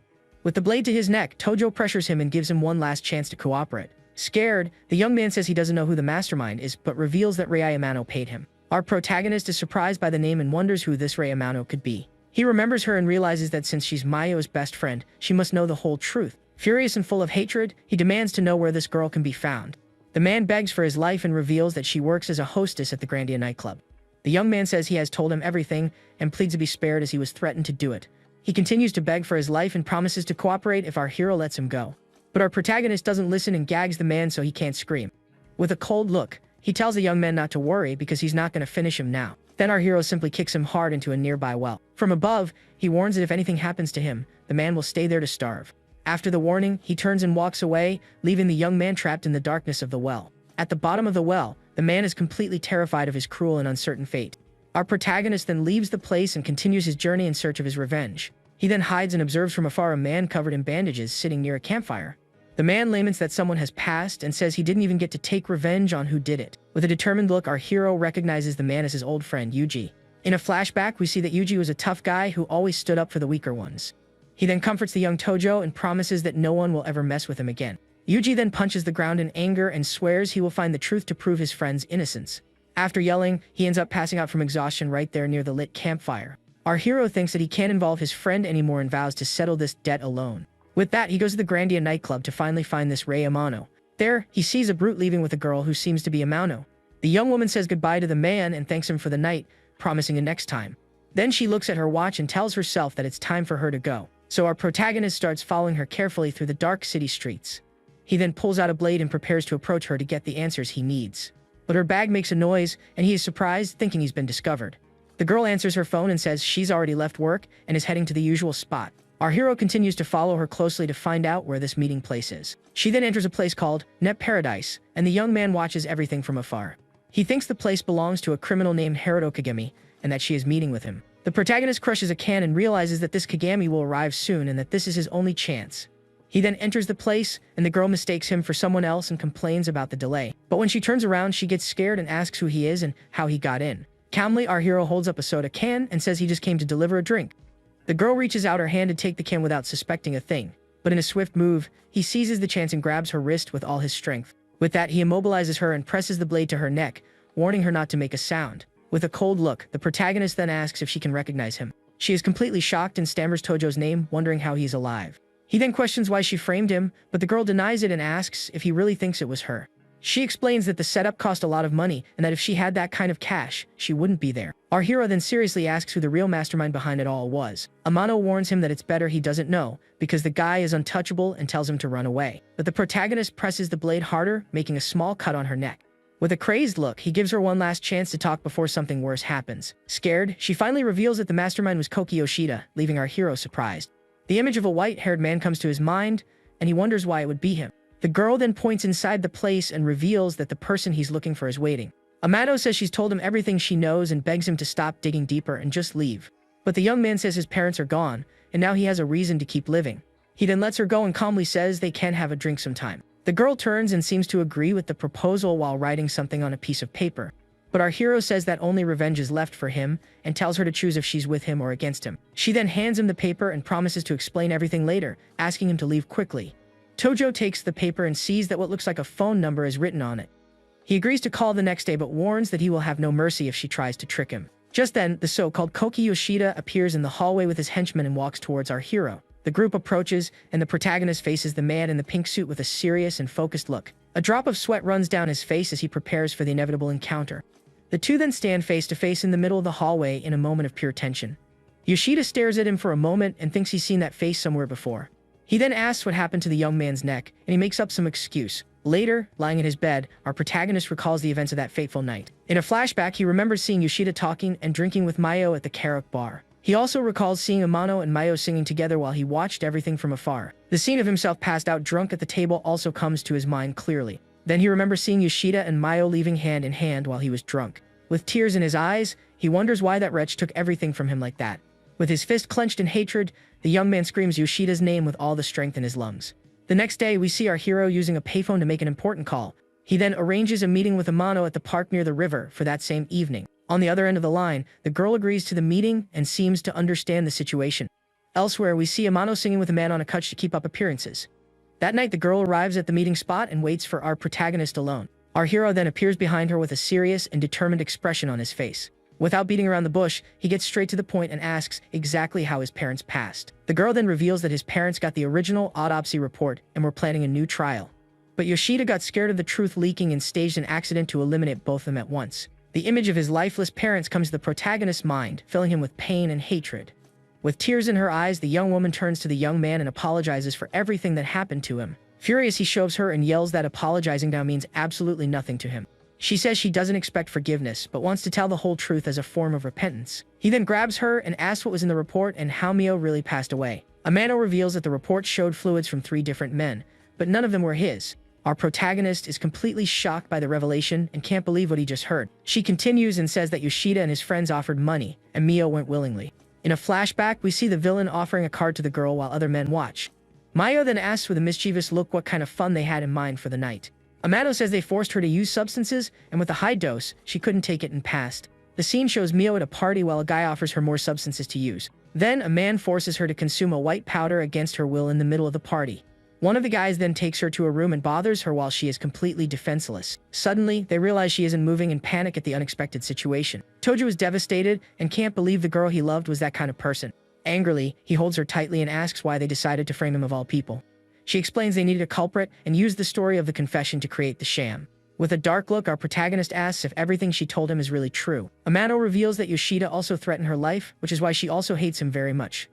With the blade to his neck, Tojo pressures him and gives him one last chance to cooperate. Scared, the young man says he doesn't know who the mastermind is, but reveals that Rei Amano paid him. Our protagonist is surprised by the name and wonders who this Rei Amano could be. He remembers her and realizes that since she's Mayo's best friend, she must know the whole truth. Furious and full of hatred, he demands to know where this girl can be found. The man begs for his life and reveals that she works as a hostess at the Grandia nightclub. The young man says he has told him everything and pleads to be spared as he was threatened to do it. He continues to beg for his life and promises to cooperate if our hero lets him go. But our protagonist doesn't listen and gags the man so he can't scream. With a cold look, he tells the young man not to worry because he's not going to finish him now. Then our hero simply kicks him hard into a nearby well. From above, he warns that if anything happens to him, the man will stay there to starve. After the warning, he turns and walks away, leaving the young man trapped in the darkness of the well. At the bottom of the well, the man is completely terrified of his cruel and uncertain fate. Our protagonist then leaves the place and continues his journey in search of his revenge. He then hides and observes from afar a man covered in bandages sitting near a campfire. The man laments that someone has passed and says he didn't even get to take revenge on who did it. With a determined look, our hero recognizes the man as his old friend Yuji. In a flashback, we see that Yuji was a tough guy who always stood up for the weaker ones. He then comforts the young Tojo and promises that no one will ever mess with him again. Yuji then punches the ground in anger and swears he will find the truth to prove his friend's innocence. After yelling, he ends up passing out from exhaustion right there near the lit campfire. Our hero thinks that he can't involve his friend anymore and vows to settle this debt alone. With that, he goes to the Grandia nightclub to finally find this Rey Amano. There, he sees a brute leaving with a girl who seems to be Amano. The young woman says goodbye to the man and thanks him for the night, promising a next time. Then she looks at her watch and tells herself that it's time for her to go. So our protagonist starts following her carefully through the dark city streets. He then pulls out a blade and prepares to approach her to get the answers he needs. But her bag makes a noise, and he is surprised, thinking he's been discovered. The girl answers her phone and says she's already left work and is heading to the usual spot. Our hero continues to follow her closely to find out where this meeting place is. She then enters a place called Net Paradise, and the young man watches everything from afar. He thinks the place belongs to a criminal named Haruto Kagami, and that she is meeting with him. The protagonist crushes a can and realizes that this Kagami will arrive soon and that this is his only chance. He then enters the place, and the girl mistakes him for someone else and complains about the delay. But when she turns around, she gets scared and asks who he is and how he got in. Calmly, our hero holds up a soda can and says he just came to deliver a drink. The girl reaches out her hand to take the can without suspecting a thing. But in a swift move, he seizes the chance and grabs her wrist with all his strength. With that, he immobilizes her and presses the blade to her neck, warning her not to make a sound. With a cold look, the protagonist then asks if she can recognize him. She is completely shocked and stammers Tojo's name, wondering how he's alive. He then questions why she framed him, but the girl denies it and asks if he really thinks it was her. She explains that the setup cost a lot of money and that if she had that kind of cash, she wouldn't be there. Our hero then seriously asks who the real mastermind behind it all was. Amano warns him that it's better he doesn't know, because the guy is untouchable and tells him to run away. But the protagonist presses the blade harder, making a small cut on her neck. With a crazed look, he gives her one last chance to talk before something worse happens. Scared, she finally reveals that the mastermind was Koki Yoshida, leaving our hero surprised. The image of a white-haired man comes to his mind, and he wonders why it would be him. The girl then points inside the place and reveals that the person he's looking for is waiting. Amado says she's told him everything she knows and begs him to stop digging deeper and just leave. But the young man says his parents are gone, and now he has a reason to keep living. He then lets her go and calmly says they can have a drink sometime. The girl turns and seems to agree with the proposal while writing something on a piece of paper. But our hero says that only revenge is left for him and tells her to choose if she's with him or against him. She then hands him the paper and promises to explain everything later, asking him to leave quickly. Tojo takes the paper and sees that what looks like a phone number is written on it. He agrees to call the next day but warns that he will have no mercy if she tries to trick him. Just then, the so-called Koki Yoshida appears in the hallway with his henchmen and walks towards our hero. The group approaches, and the protagonist faces the man in the pink suit with a serious and focused look. A drop of sweat runs down his face as he prepares for the inevitable encounter. The two then stand face to face in the middle of the hallway in a moment of pure tension. Yoshida stares at him for a moment and thinks he's seen that face somewhere before. He then asks what happened to the young man's neck, and he makes up some excuse. Later, lying in his bed, our protagonist recalls the events of that fateful night. In a flashback, he remembers seeing Yoshida talking and drinking with Mayo at the karaoke bar. He also recalls seeing Amano and Mayo singing together while he watched everything from afar. The scene of himself passed out drunk at the table also comes to his mind clearly. Then he remembers seeing Yoshida and Mayo leaving hand in hand while he was drunk. With tears in his eyes, he wonders why that wretch took everything from him like that. With his fist clenched in hatred, the young man screams Yoshida's name with all the strength in his lungs. The next day, we see our hero using a payphone to make an important call. He then arranges a meeting with Amano at the park near the river for that same evening. On the other end of the line, the girl agrees to the meeting and seems to understand the situation. Elsewhere, we see Amano singing with a man on a couch to keep up appearances. That night, the girl arrives at the meeting spot and waits for our protagonist alone. Our hero then appears behind her with a serious and determined expression on his face. Without beating around the bush, he gets straight to the point and asks exactly how his parents passed. The girl then reveals that his parents got the original autopsy report and were planning a new trial. But Yoshida got scared of the truth leaking and staged an accident to eliminate both of them at once. The image of his lifeless parents comes to the protagonist's mind, filling him with pain and hatred. With tears in her eyes, the young woman turns to the young man and apologizes for everything that happened to him. Furious, he shoves her and yells that apologizing now means absolutely nothing to him. She says she doesn't expect forgiveness, but wants to tell the whole truth as a form of repentance. He then grabs her and asks what was in the report and how Mio really passed away. Amano reveals that the report showed fluids from 3 different men, but none of them were his. Our protagonist is completely shocked by the revelation and can't believe what he just heard. She continues and says that Yoshida and his friends offered money, and Mio went willingly. In a flashback, we see the villain offering a card to the girl while other men watch. Mayo then asks with a mischievous look what kind of fun they had in mind for the night. Amado says they forced her to use substances, and with a high dose, she couldn't take it and passed. The scene shows Mio at a party while a guy offers her more substances to use. Then, a man forces her to consume a white powder against her will in the middle of the party. One of the guys then takes her to a room and bothers her while she is completely defenseless. Suddenly, they realize she isn't moving and panic at the unexpected situation. Tojo is devastated and can't believe the girl he loved was that kind of person. Angrily, he holds her tightly and asks why they decided to frame him of all people. She explains they needed a culprit and used the story of the confession to create the sham. With a dark look, our protagonist asks if everything she told him is really true. Amano reveals that Yoshida also threatened her life, which is why she also hates him very much.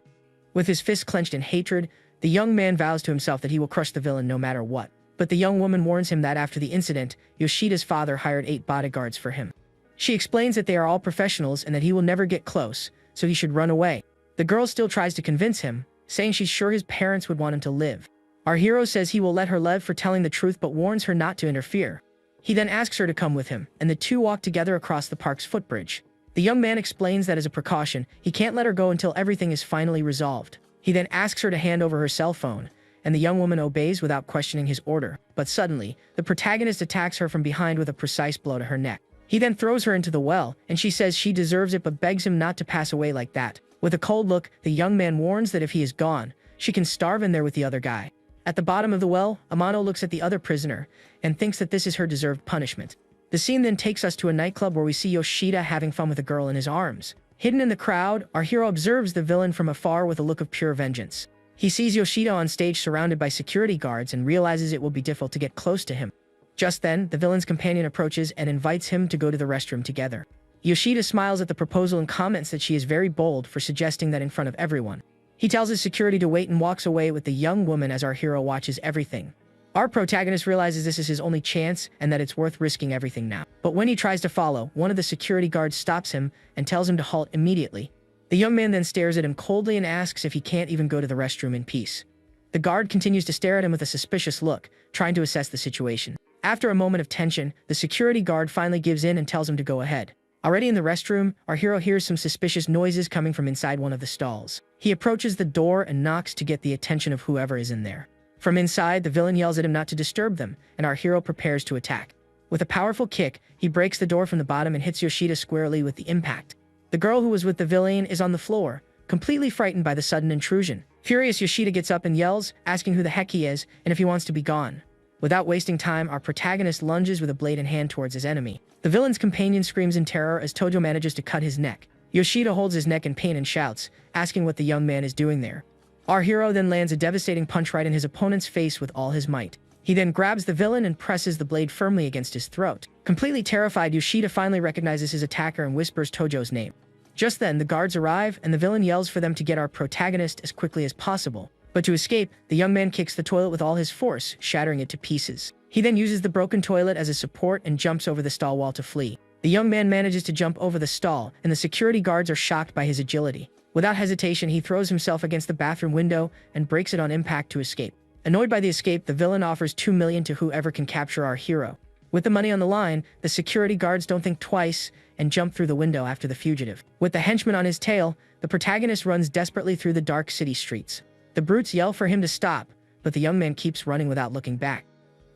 With his fists clenched in hatred, the young man vows to himself that he will crush the villain no matter what. But the young woman warns him that after the incident, Yoshida's father hired 8 bodyguards for him. She explains that they are all professionals and that he will never get close, so he should run away. The girl still tries to convince him, saying she's sure his parents would want him to live. Our hero says he will let her live for telling the truth but warns her not to interfere. He then asks her to come with him, and the two walk together across the park's footbridge. The young man explains that as a precaution, he can't let her go until everything is finally resolved. He then asks her to hand over her cell phone, and the young woman obeys without questioning his order. But suddenly, the protagonist attacks her from behind with a precise blow to her neck. He then throws her into the well, and she says she deserves it but begs him not to pass away like that. With a cold look, the young man warns that if he is gone, she can starve in there with the other guy. At the bottom of the well, Amano looks at the other prisoner and thinks that this is her deserved punishment. The scene then takes us to a nightclub where we see Yoshida having fun with a girl in his arms. Hidden in the crowd, our hero observes the villain from afar with a look of pure vengeance. He sees Yoshida on stage surrounded by security guards and realizes it will be difficult to get close to him. Just then, the villain's companion approaches and invites him to go to the restroom together. Yoshida smiles at the proposal and comments that she is very bold for suggesting that in front of everyone. He tells his security to wait and walks away with the young woman as our hero watches everything. Our protagonist realizes this is his only chance and that it's worth risking everything now. But when he tries to follow, one of the security guards stops him and tells him to halt immediately. The young man then stares at him coldly and asks if he can't even go to the restroom in peace. The guard continues to stare at him with a suspicious look, trying to assess the situation. After a moment of tension, the security guard finally gives in and tells him to go ahead. Already in the restroom, our hero hears some suspicious noises coming from inside one of the stalls. He approaches the door and knocks to get the attention of whoever is in there. From inside, the villain yells at him not to disturb them, and our hero prepares to attack. With a powerful kick, he breaks the door from the bottom and hits Yoshida squarely with the impact. The girl who was with the villain is on the floor, completely frightened by the sudden intrusion. Furious, Yoshida gets up and yells, asking who the heck he is and if he wants to be gone. Without wasting time, our protagonist lunges with a blade in hand towards his enemy. The villain's companion screams in terror as Tojo manages to cut his neck. Yoshida holds his neck in pain and shouts, asking what the young man is doing there. Our hero then lands a devastating punch right in his opponent's face with all his might. He then grabs the villain and presses the blade firmly against his throat. Completely terrified, Yoshida finally recognizes his attacker and whispers Tojo's name. Just then, the guards arrive, and the villain yells for them to get our protagonist as quickly as possible. But to escape, the young man kicks the toilet with all his force, shattering it to pieces. He then uses the broken toilet as a support and jumps over the stall wall to flee. The young man manages to jump over the stall, and the security guards are shocked by his agility. Without hesitation, he throws himself against the bathroom window and breaks it on impact to escape. Annoyed by the escape, the villain offers $2 million to whoever can capture our hero. With the money on the line, the security guards don't think twice and jump through the window after the fugitive. With the henchman on his tail, the protagonist runs desperately through the dark city streets. The brutes yell for him to stop, but the young man keeps running without looking back.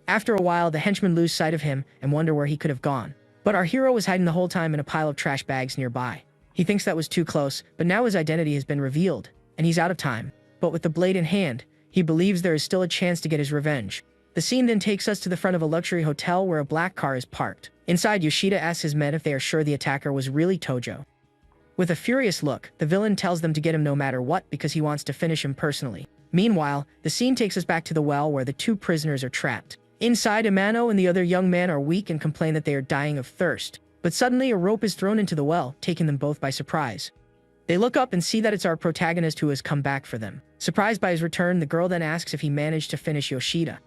After a while, the henchmen lose sight of him and wonder where he could have gone. But our hero was hiding the whole time in a pile of trash bags nearby. He thinks that was too close, but now his identity has been revealed, and he's out of time. But with the blade in hand, he believes there is still a chance to get his revenge. The scene then takes us to the front of a luxury hotel where a black car is parked. Inside, Yoshida asks his men if they are sure the attacker was really Tojo. With a furious look, the villain tells them to get him no matter what because he wants to finish him personally. Meanwhile, the scene takes us back to the well where the two prisoners are trapped. Inside, Amano and the other young man are weak and complain that they are dying of thirst. But suddenly, a rope is thrown into the well, taking them both by surprise. They look up and see that it's our protagonist who has come back for them. Surprised by his return, the girl then asks if he managed to finish Yoshida.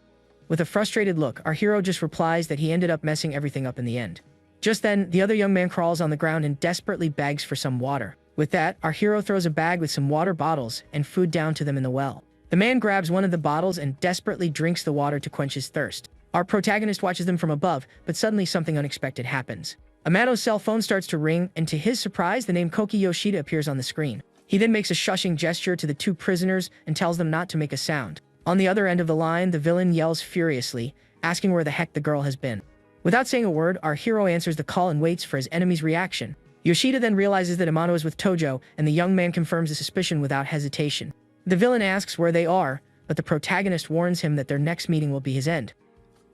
With a frustrated look, our hero just replies that he ended up messing everything up in the end. Just then, the other young man crawls on the ground and desperately begs for some water. With that, our hero throws a bag with some water bottles and food down to them in the well. The man grabs one of the bottles and desperately drinks the water to quench his thirst. Our protagonist watches them from above, but suddenly something unexpected happens. Amano's cell phone starts to ring, and to his surprise, the name Koki Yoshida appears on the screen. He then makes a shushing gesture to the two prisoners and tells them not to make a sound. On the other end of the line, the villain yells furiously, asking where the heck the girl has been. Without saying a word, our hero answers the call and waits for his enemy's reaction. Yoshida then realizes that Amano is with Tojo, and the young man confirms the suspicion without hesitation. The villain asks where they are, but the protagonist warns him that their next meeting will be his end.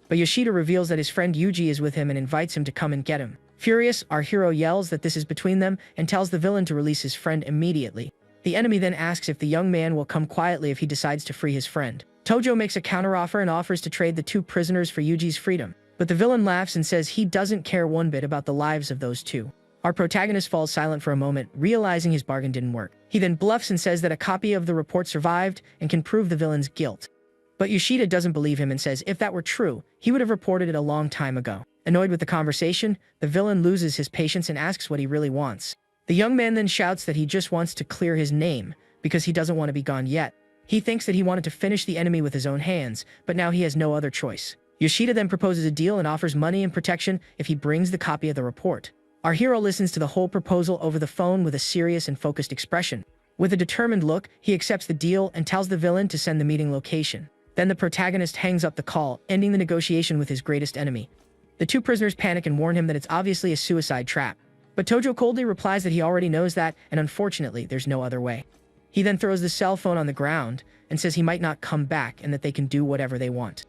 But Yoshida reveals that his friend Yuji is with him and invites him to come and get him. Furious, our hero yells that this is between them and tells the villain to release his friend immediately. The enemy then asks if the young man will come quietly if he decides to free his friend. Tojo makes a counteroffer and offers to trade the two prisoners for Yuji's freedom, but the villain laughs and says he doesn't care one bit about the lives of those two. Our protagonist falls silent for a moment, realizing his bargain didn't work. He then bluffs and says that a copy of the report survived and can prove the villain's guilt. But Yoshida doesn't believe him and says if that were true, he would have reported it a long time ago. Annoyed with the conversation, the villain loses his patience and asks what he really wants. The young man then shouts that he just wants to clear his name because he doesn't want to be gone yet. He thinks that he wanted to finish the enemy with his own hands, but now he has no other choice. Yoshida then proposes a deal and offers money and protection if he brings the copy of the report. Our hero listens to the whole proposal over the phone with a serious and focused expression. With a determined look, he accepts the deal and tells the villain to send the meeting location. Then the protagonist hangs up the call, ending the negotiation with his greatest enemy. The two prisoners panic and warn him that it's obviously a suicide trap. But Tojo coldly replies that he already knows that, and unfortunately, there's no other way. He then throws the cell phone on the ground and says he might not come back and that they can do whatever they want.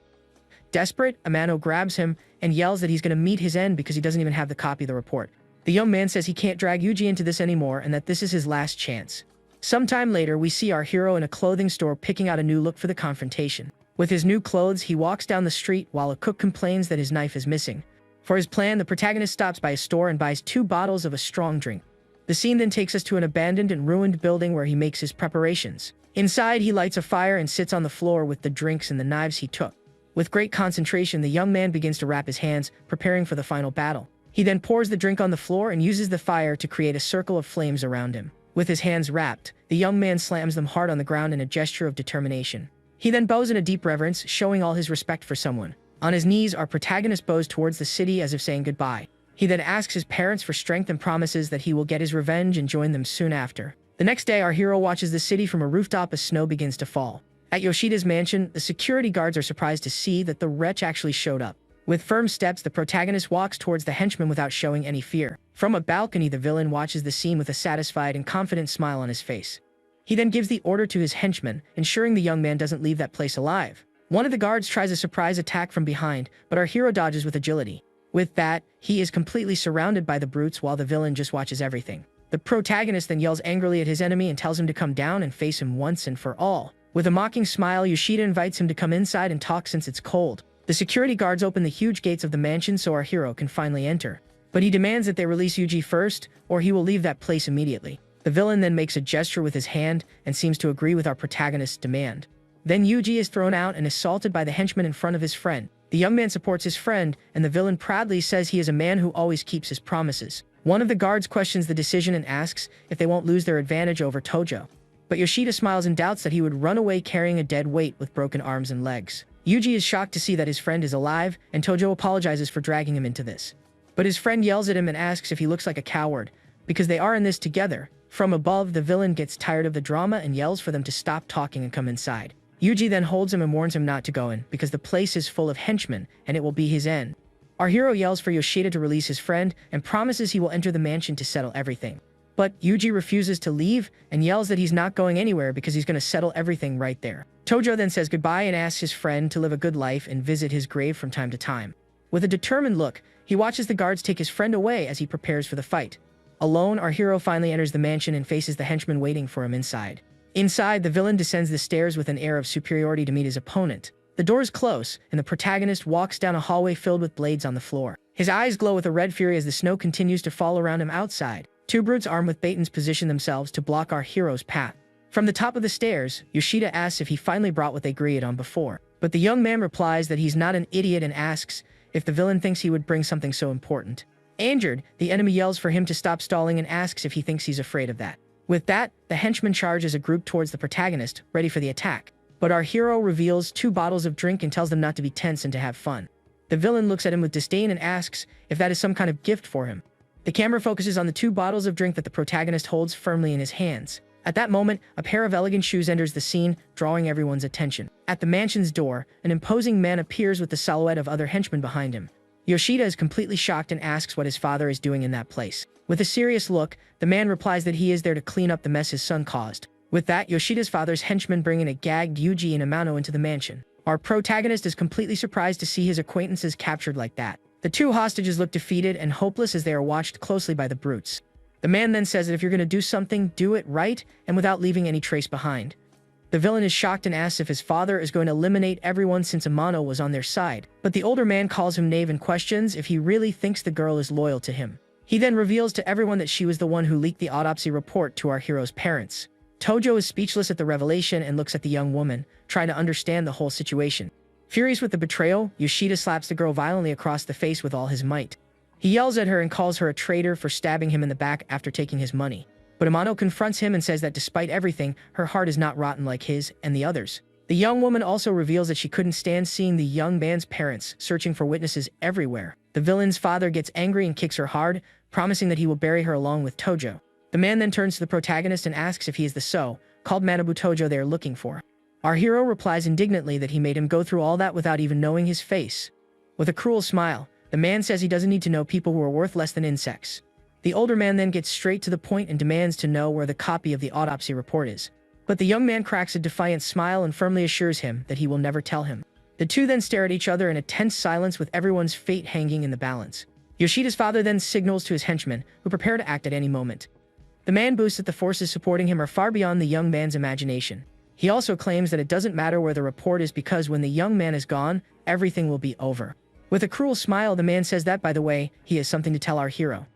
Desperate, Amano grabs him and yells that he's going to meet his end because he doesn't even have the copy of the report. The young man says he can't drag Yuji into this anymore and that this is his last chance. Sometime later, we see our hero in a clothing store picking out a new look for the confrontation. With his new clothes, he walks down the street while a cook complains that his knife is missing. For his plan, the protagonist stops by a store and buys 2 bottles of a strong drink. The scene then takes us to an abandoned and ruined building where he makes his preparations. Inside, he lights a fire and sits on the floor with the drinks and the knives he took. With great concentration, the young man begins to wrap his hands, preparing for the final battle. He then pours the drink on the floor and uses the fire to create a circle of flames around him. With his hands wrapped, the young man slams them hard on the ground in a gesture of determination. He then bows in a deep reverence, showing all his respect for someone. On his knees, our protagonist bows towards the city as if saying goodbye. He then asks his parents for strength and promises that he will get his revenge and join them soon after. The next day, our hero watches the city from a rooftop as snow begins to fall. At Yoshida's mansion, the security guards are surprised to see that the wretch actually showed up. With firm steps, the protagonist walks towards the henchman without showing any fear. From a balcony, the villain watches the scene with a satisfied and confident smile on his face. He then gives the order to his henchman, ensuring the young man doesn't leave that place alive. One of the guards tries a surprise attack from behind, but our hero dodges with agility. With that, he is completely surrounded by the brutes while the villain just watches everything. The protagonist then yells angrily at his enemy and tells him to come down and face him once and for all. With a mocking smile, Yoshida invites him to come inside and talk since it's cold. The security guards open the huge gates of the mansion so our hero can finally enter. But he demands that they release Yuji first, or he will leave that place immediately. The villain then makes a gesture with his hand and seems to agree with our protagonist's demand. Then Yuji is thrown out and assaulted by the henchman in front of his friend. The young man supports his friend, and the villain proudly says he is a man who always keeps his promises. One of the guards questions the decision and asks if they won't lose their advantage over Tojo. But Yoshida smiles and doubts that he would run away carrying a dead weight with broken arms and legs. Yuji is shocked to see that his friend is alive, and Tojo apologizes for dragging him into this. But his friend yells at him and asks if he looks like a coward, because they are in this together. From above, the villain gets tired of the drama and yells for them to stop talking and come inside. Yuji then holds him and warns him not to go in, because the place is full of henchmen, and it will be his end. Our hero yells for Yoshida to release his friend, and promises he will enter the mansion to settle everything. But Yuji refuses to leave, and yells that he's not going anywhere because he's going to settle everything right there. Tojo then says goodbye and asks his friend to live a good life and visit his grave from time to time. With a determined look, he watches the guards take his friend away as he prepares for the fight. Alone, our hero finally enters the mansion and faces the henchmen waiting for him inside. Inside, the villain descends the stairs with an air of superiority to meet his opponent. The doors close, and the protagonist walks down a hallway filled with blades on the floor. His eyes glow with a red fury as the snow continues to fall around him outside. 2 brutes armed with batons position themselves to block our hero's path. From the top of the stairs, Yoshida asks if he finally brought what they agreed on before. But the young man replies that he's not an idiot and asks if the villain thinks he would bring something so important. Injured, the enemy yells for him to stop stalling and asks if he thinks he's afraid of that. With that, the henchmen charge as a group towards the protagonist, ready for the attack. But our hero reveals 2 bottles of drink and tells them not to be tense and to have fun. The villain looks at him with disdain and asks if that is some kind of gift for him. The camera focuses on the 2 bottles of drink that the protagonist holds firmly in his hands. At that moment, a pair of elegant shoes enters the scene, drawing everyone's attention. At the mansion's door, an imposing man appears with the silhouette of other henchmen behind him. Yoshida is completely shocked and asks what his father is doing in that place. With a serious look, the man replies that he is there to clean up the mess his son caused. With that, Yoshida's father's henchmen bring in a gagged Yuji and Amano into the mansion. Our protagonist is completely surprised to see his acquaintances captured like that. The two hostages look defeated and hopeless as they are watched closely by the brutes. The man then says that if you're going to do something, do it right and without leaving any trace behind. The villain is shocked and asks if his father is going to eliminate everyone since Amano was on their side, but the older man calls him knave and questions if he really thinks the girl is loyal to him. He then reveals to everyone that she was the one who leaked the autopsy report to our hero's parents. Tojo is speechless at the revelation and looks at the young woman, trying to understand the whole situation. Furious with the betrayal, Yoshida slaps the girl violently across the face with all his might. He yells at her and calls her a traitor for stabbing him in the back after taking his money. But Amano confronts him and says that despite everything, her heart is not rotten like his and the others. The young woman also reveals that she couldn't stand seeing the young man's parents searching for witnesses everywhere. The villain's father gets angry and kicks her hard, promising that he will bury her along with Tojo. The man then turns to the protagonist and asks if he is the so-called Manabu Tojo they are looking for. Our hero replies indignantly that he made him go through all that without even knowing his face. With a cruel smile, the man says he doesn't need to know people who are worth less than insects. The older man then gets straight to the point and demands to know where the copy of the autopsy report is. But the young man cracks a defiant smile and firmly assures him that he will never tell him. The two then stare at each other in a tense silence with everyone's fate hanging in the balance. Yoshida's father then signals to his henchmen, who prepare to act at any moment. The man boasts that the forces supporting him are far beyond the young man's imagination. He also claims that it doesn't matter where the report is because when the young man is gone, everything will be over. With a cruel smile, the man says that, by the way, he has something to tell our hero.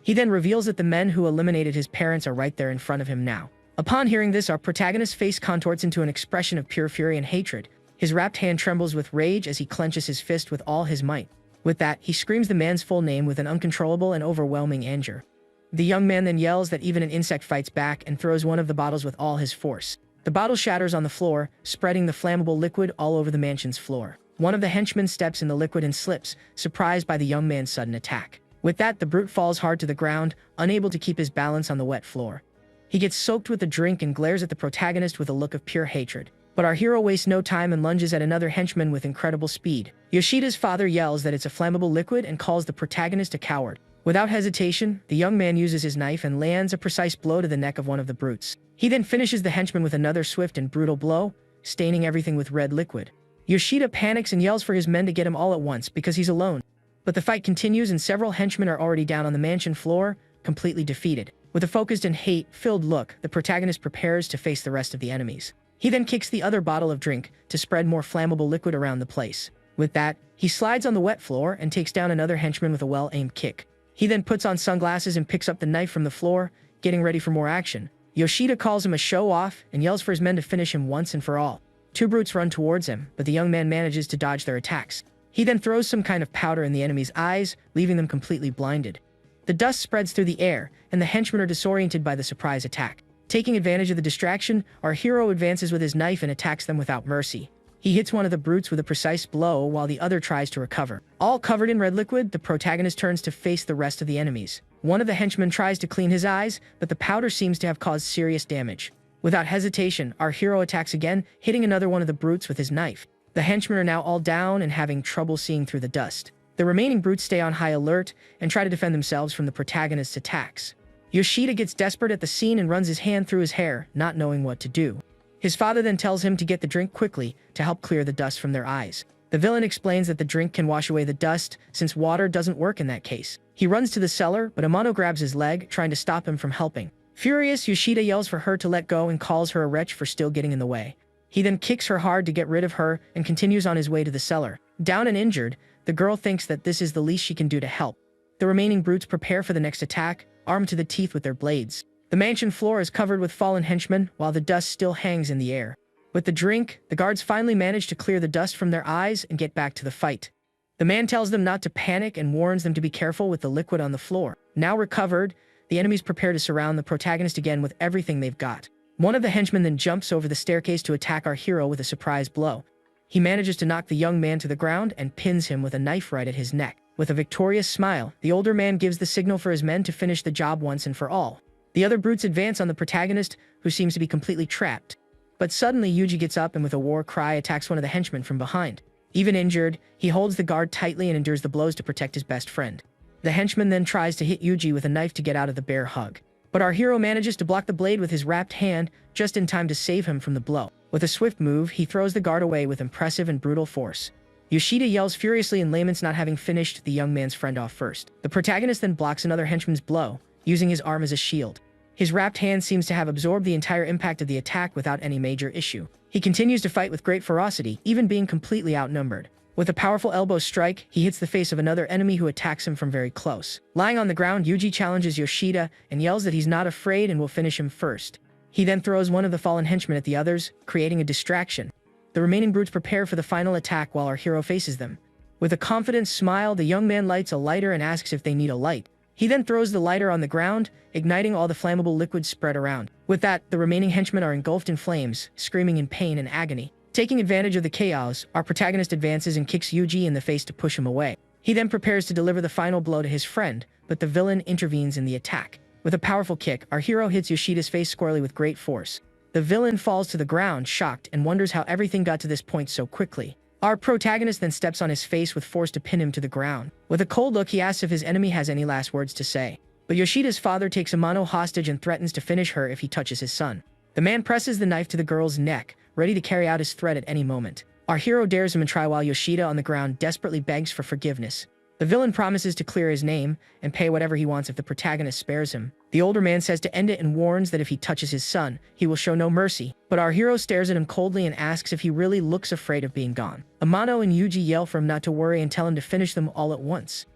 He then reveals that the men who eliminated his parents are right there in front of him now. Upon hearing this, our protagonist's face contorts into an expression of pure fury and hatred. His wrapped hand trembles with rage as he clenches his fist with all his might. With that, he screams the man's full name with an uncontrollable and overwhelming anger. The young man then yells that even an insect fights back and throws one of the bottles with all his force. The bottle shatters on the floor, spreading the flammable liquid all over the mansion's floor. One of the henchmen steps in the liquid and slips, surprised by the young man's sudden attack. With that, the brute falls hard to the ground, unable to keep his balance on the wet floor. He gets soaked with the drink and glares at the protagonist with a look of pure hatred. But our hero wastes no time and lunges at another henchman with incredible speed. Yoshida's father yells that it's a flammable liquid and calls the protagonist a coward. Without hesitation, the young man uses his knife and lands a precise blow to the neck of one of the brutes. He then finishes the henchman with another swift and brutal blow, staining everything with red liquid. Yoshida panics and yells for his men to get him all at once because he's alone. But the fight continues and several henchmen are already down on the mansion floor, completely defeated. With a focused and hate-filled look, the protagonist prepares to face the rest of the enemies. He then kicks the other bottle of drink to spread more flammable liquid around the place. With that, he slides on the wet floor and takes down another henchman with a well-aimed kick. He then puts on sunglasses and picks up the knife from the floor, getting ready for more action. Yoshida calls him a show-off and yells for his men to finish him once and for all. Two brutes run towards him, but the young man manages to dodge their attacks. He then throws some kind of powder in the enemy's eyes, leaving them completely blinded. The dust spreads through the air, and the henchmen are disoriented by the surprise attack. Taking advantage of the distraction, our hero advances with his knife and attacks them without mercy. He hits one of the brutes with a precise blow while the other tries to recover. All covered in red liquid, the protagonist turns to face the rest of the enemies. One of the henchmen tries to clean his eyes, but the powder seems to have caused serious damage. Without hesitation, our hero attacks again, hitting another one of the brutes with his knife. The henchmen are now all down and having trouble seeing through the dust. The remaining brutes stay on high alert and try to defend themselves from the protagonist's attacks. Yoshida gets desperate at the scene and runs his hand through his hair, not knowing what to do. His father then tells him to get the drink quickly to help clear the dust from their eyes. The villain explains that the drink can wash away the dust, since water doesn't work in that case. He runs to the cellar, but Amano grabs his leg, trying to stop him from helping. Furious, Yoshida yells for her to let go and calls her a wretch for still getting in the way. He then kicks her hard to get rid of her and continues on his way to the cellar. Down and injured, the girl thinks that this is the least she can do to help. The remaining brutes prepare for the next attack, armed to the teeth with their blades. The mansion floor is covered with fallen henchmen, while the dust still hangs in the air. With the drink, the guards finally manage to clear the dust from their eyes and get back to the fight. The man tells them not to panic and warns them to be careful with the liquid on the floor. Now recovered, the enemies prepare to surround the protagonist again with everything they've got. One of the henchmen then jumps over the staircase to attack our hero with a surprise blow. He manages to knock the young man to the ground and pins him with a knife right at his neck. With a victorious smile, the older man gives the signal for his men to finish the job once and for all. The other brutes advance on the protagonist, who seems to be completely trapped. But suddenly Yuji gets up and with a war cry attacks one of the henchmen from behind. Even injured, he holds the guard tightly and endures the blows to protect his best friend. The henchman then tries to hit Yuji with a knife to get out of the bear hug. But our hero manages to block the blade with his wrapped hand just in time to save him from the blow. With a swift move, he throws the guard away with impressive and brutal force. Yoshida yells furiously and laments not having finished the young man's friend off first. The protagonist then blocks another henchman's blow, using his arm as a shield. His wrapped hand seems to have absorbed the entire impact of the attack without any major issue. He continues to fight with great ferocity, even being completely outnumbered. With a powerful elbow strike, he hits the face of another enemy who attacks him from very close. Lying on the ground, Yuji challenges Yoshida and yells that he's not afraid and will finish him first. He then throws one of the fallen henchmen at the others, creating a distraction. The remaining brutes prepare for the final attack while our hero faces them. With a confident smile, the young man lights a lighter and asks if they need a light. He then throws the lighter on the ground, igniting all the flammable liquids spread around. With that, the remaining henchmen are engulfed in flames, screaming in pain and agony. Taking advantage of the chaos, our protagonist advances and kicks Yuji in the face to push him away. He then prepares to deliver the final blow to his friend, but the villain intervenes in the attack. With a powerful kick, our hero hits Yoshida's face squarely with great force. The villain falls to the ground, shocked, and wonders how everything got to this point so quickly. Our protagonist then steps on his face with force to pin him to the ground. With a cold look, he asks if his enemy has any last words to say. But Yoshida's father takes Amano hostage and threatens to finish her if he touches his son. The man presses the knife to the girl's neck, ready to carry out his threat at any moment. Our hero dares him and try while Yoshida on the ground desperately begs for forgiveness. The villain promises to clear his name and pay whatever he wants if the protagonist spares him. The older man says to end it and warns that if he touches his son, he will show no mercy. But our hero stares at him coldly and asks if he really looks afraid of being gone. Amano and Yuji yell for him not to worry and tell him to finish them all at once.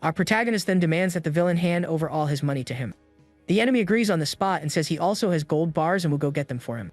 Our protagonist then demands that the villain hand over all his money to him. The enemy agrees on the spot and says he also has gold bars and will go get them for him.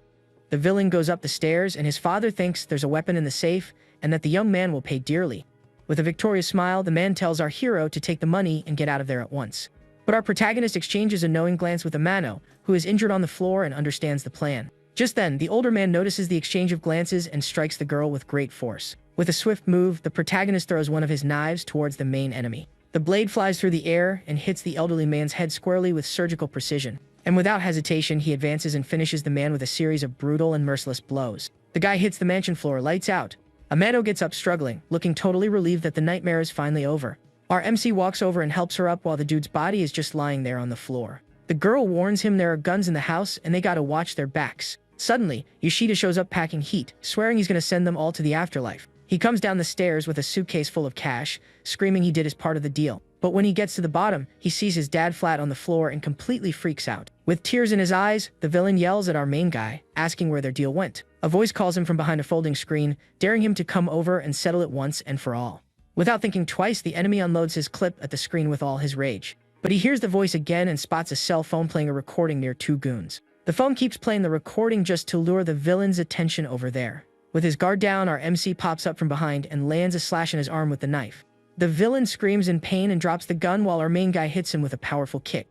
The villain goes up the stairs, and his father thinks there's a weapon in the safe and that the young man will pay dearly. With a victorious smile, the man tells our hero to take the money and get out of there at once. But our protagonist exchanges a knowing glance with Amano, who is injured on the floor and understands the plan. Just then, the older man notices the exchange of glances and strikes the girl with great force. With a swift move, the protagonist throws one of his knives towards the main enemy. The blade flies through the air and hits the elderly man's head squarely with surgical precision. And without hesitation, he advances and finishes the man with a series of brutal and merciless blows. The guy hits the mansion floor, lights out. Amano gets up struggling, looking totally relieved that the nightmare is finally over. Our MC walks over and helps her up while the dude's body is just lying there on the floor. The girl warns him there are guns in the house and they gotta watch their backs. Suddenly, Yoshida shows up packing heat, swearing he's gonna send them all to the afterlife. He comes down the stairs with a suitcase full of cash, screaming he did his part of the deal. But when he gets to the bottom, he sees his dad flat on the floor and completely freaks out. With tears in his eyes, the villain yells at our main guy, asking where their deal went. A voice calls him from behind a folding screen, daring him to come over and settle it once and for all. Without thinking twice, the enemy unloads his clip at the screen with all his rage. But he hears the voice again and spots a cell phone playing a recording near two goons. The phone keeps playing the recording just to lure the villain's attention over there. With his guard down, our MC pops up from behind and lands a slash in his arm with the knife. The villain screams in pain and drops the gun while our main guy hits him with a powerful kick.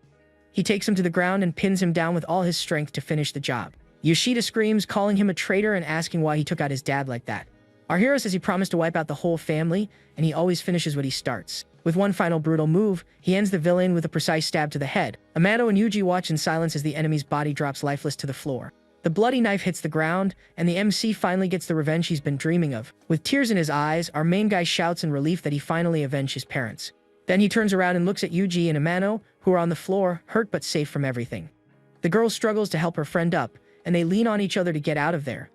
He takes him to the ground and pins him down with all his strength to finish the job. Yoshida screams, calling him a traitor and asking why he took out his dad like that. Our hero says he promised to wipe out the whole family, and he always finishes what he starts. With one final brutal move, he ends the villain with a precise stab to the head. Amano and Yuji watch in silence as the enemy's body drops lifeless to the floor. The bloody knife hits the ground, and the MC finally gets the revenge he's been dreaming of. With tears in his eyes, our main guy shouts in relief that he finally avenged his parents. Then he turns around and looks at Yuji and Amano, who are on the floor, hurt but safe from everything. The girl struggles to help her friend up, and they lean on each other to get out of there.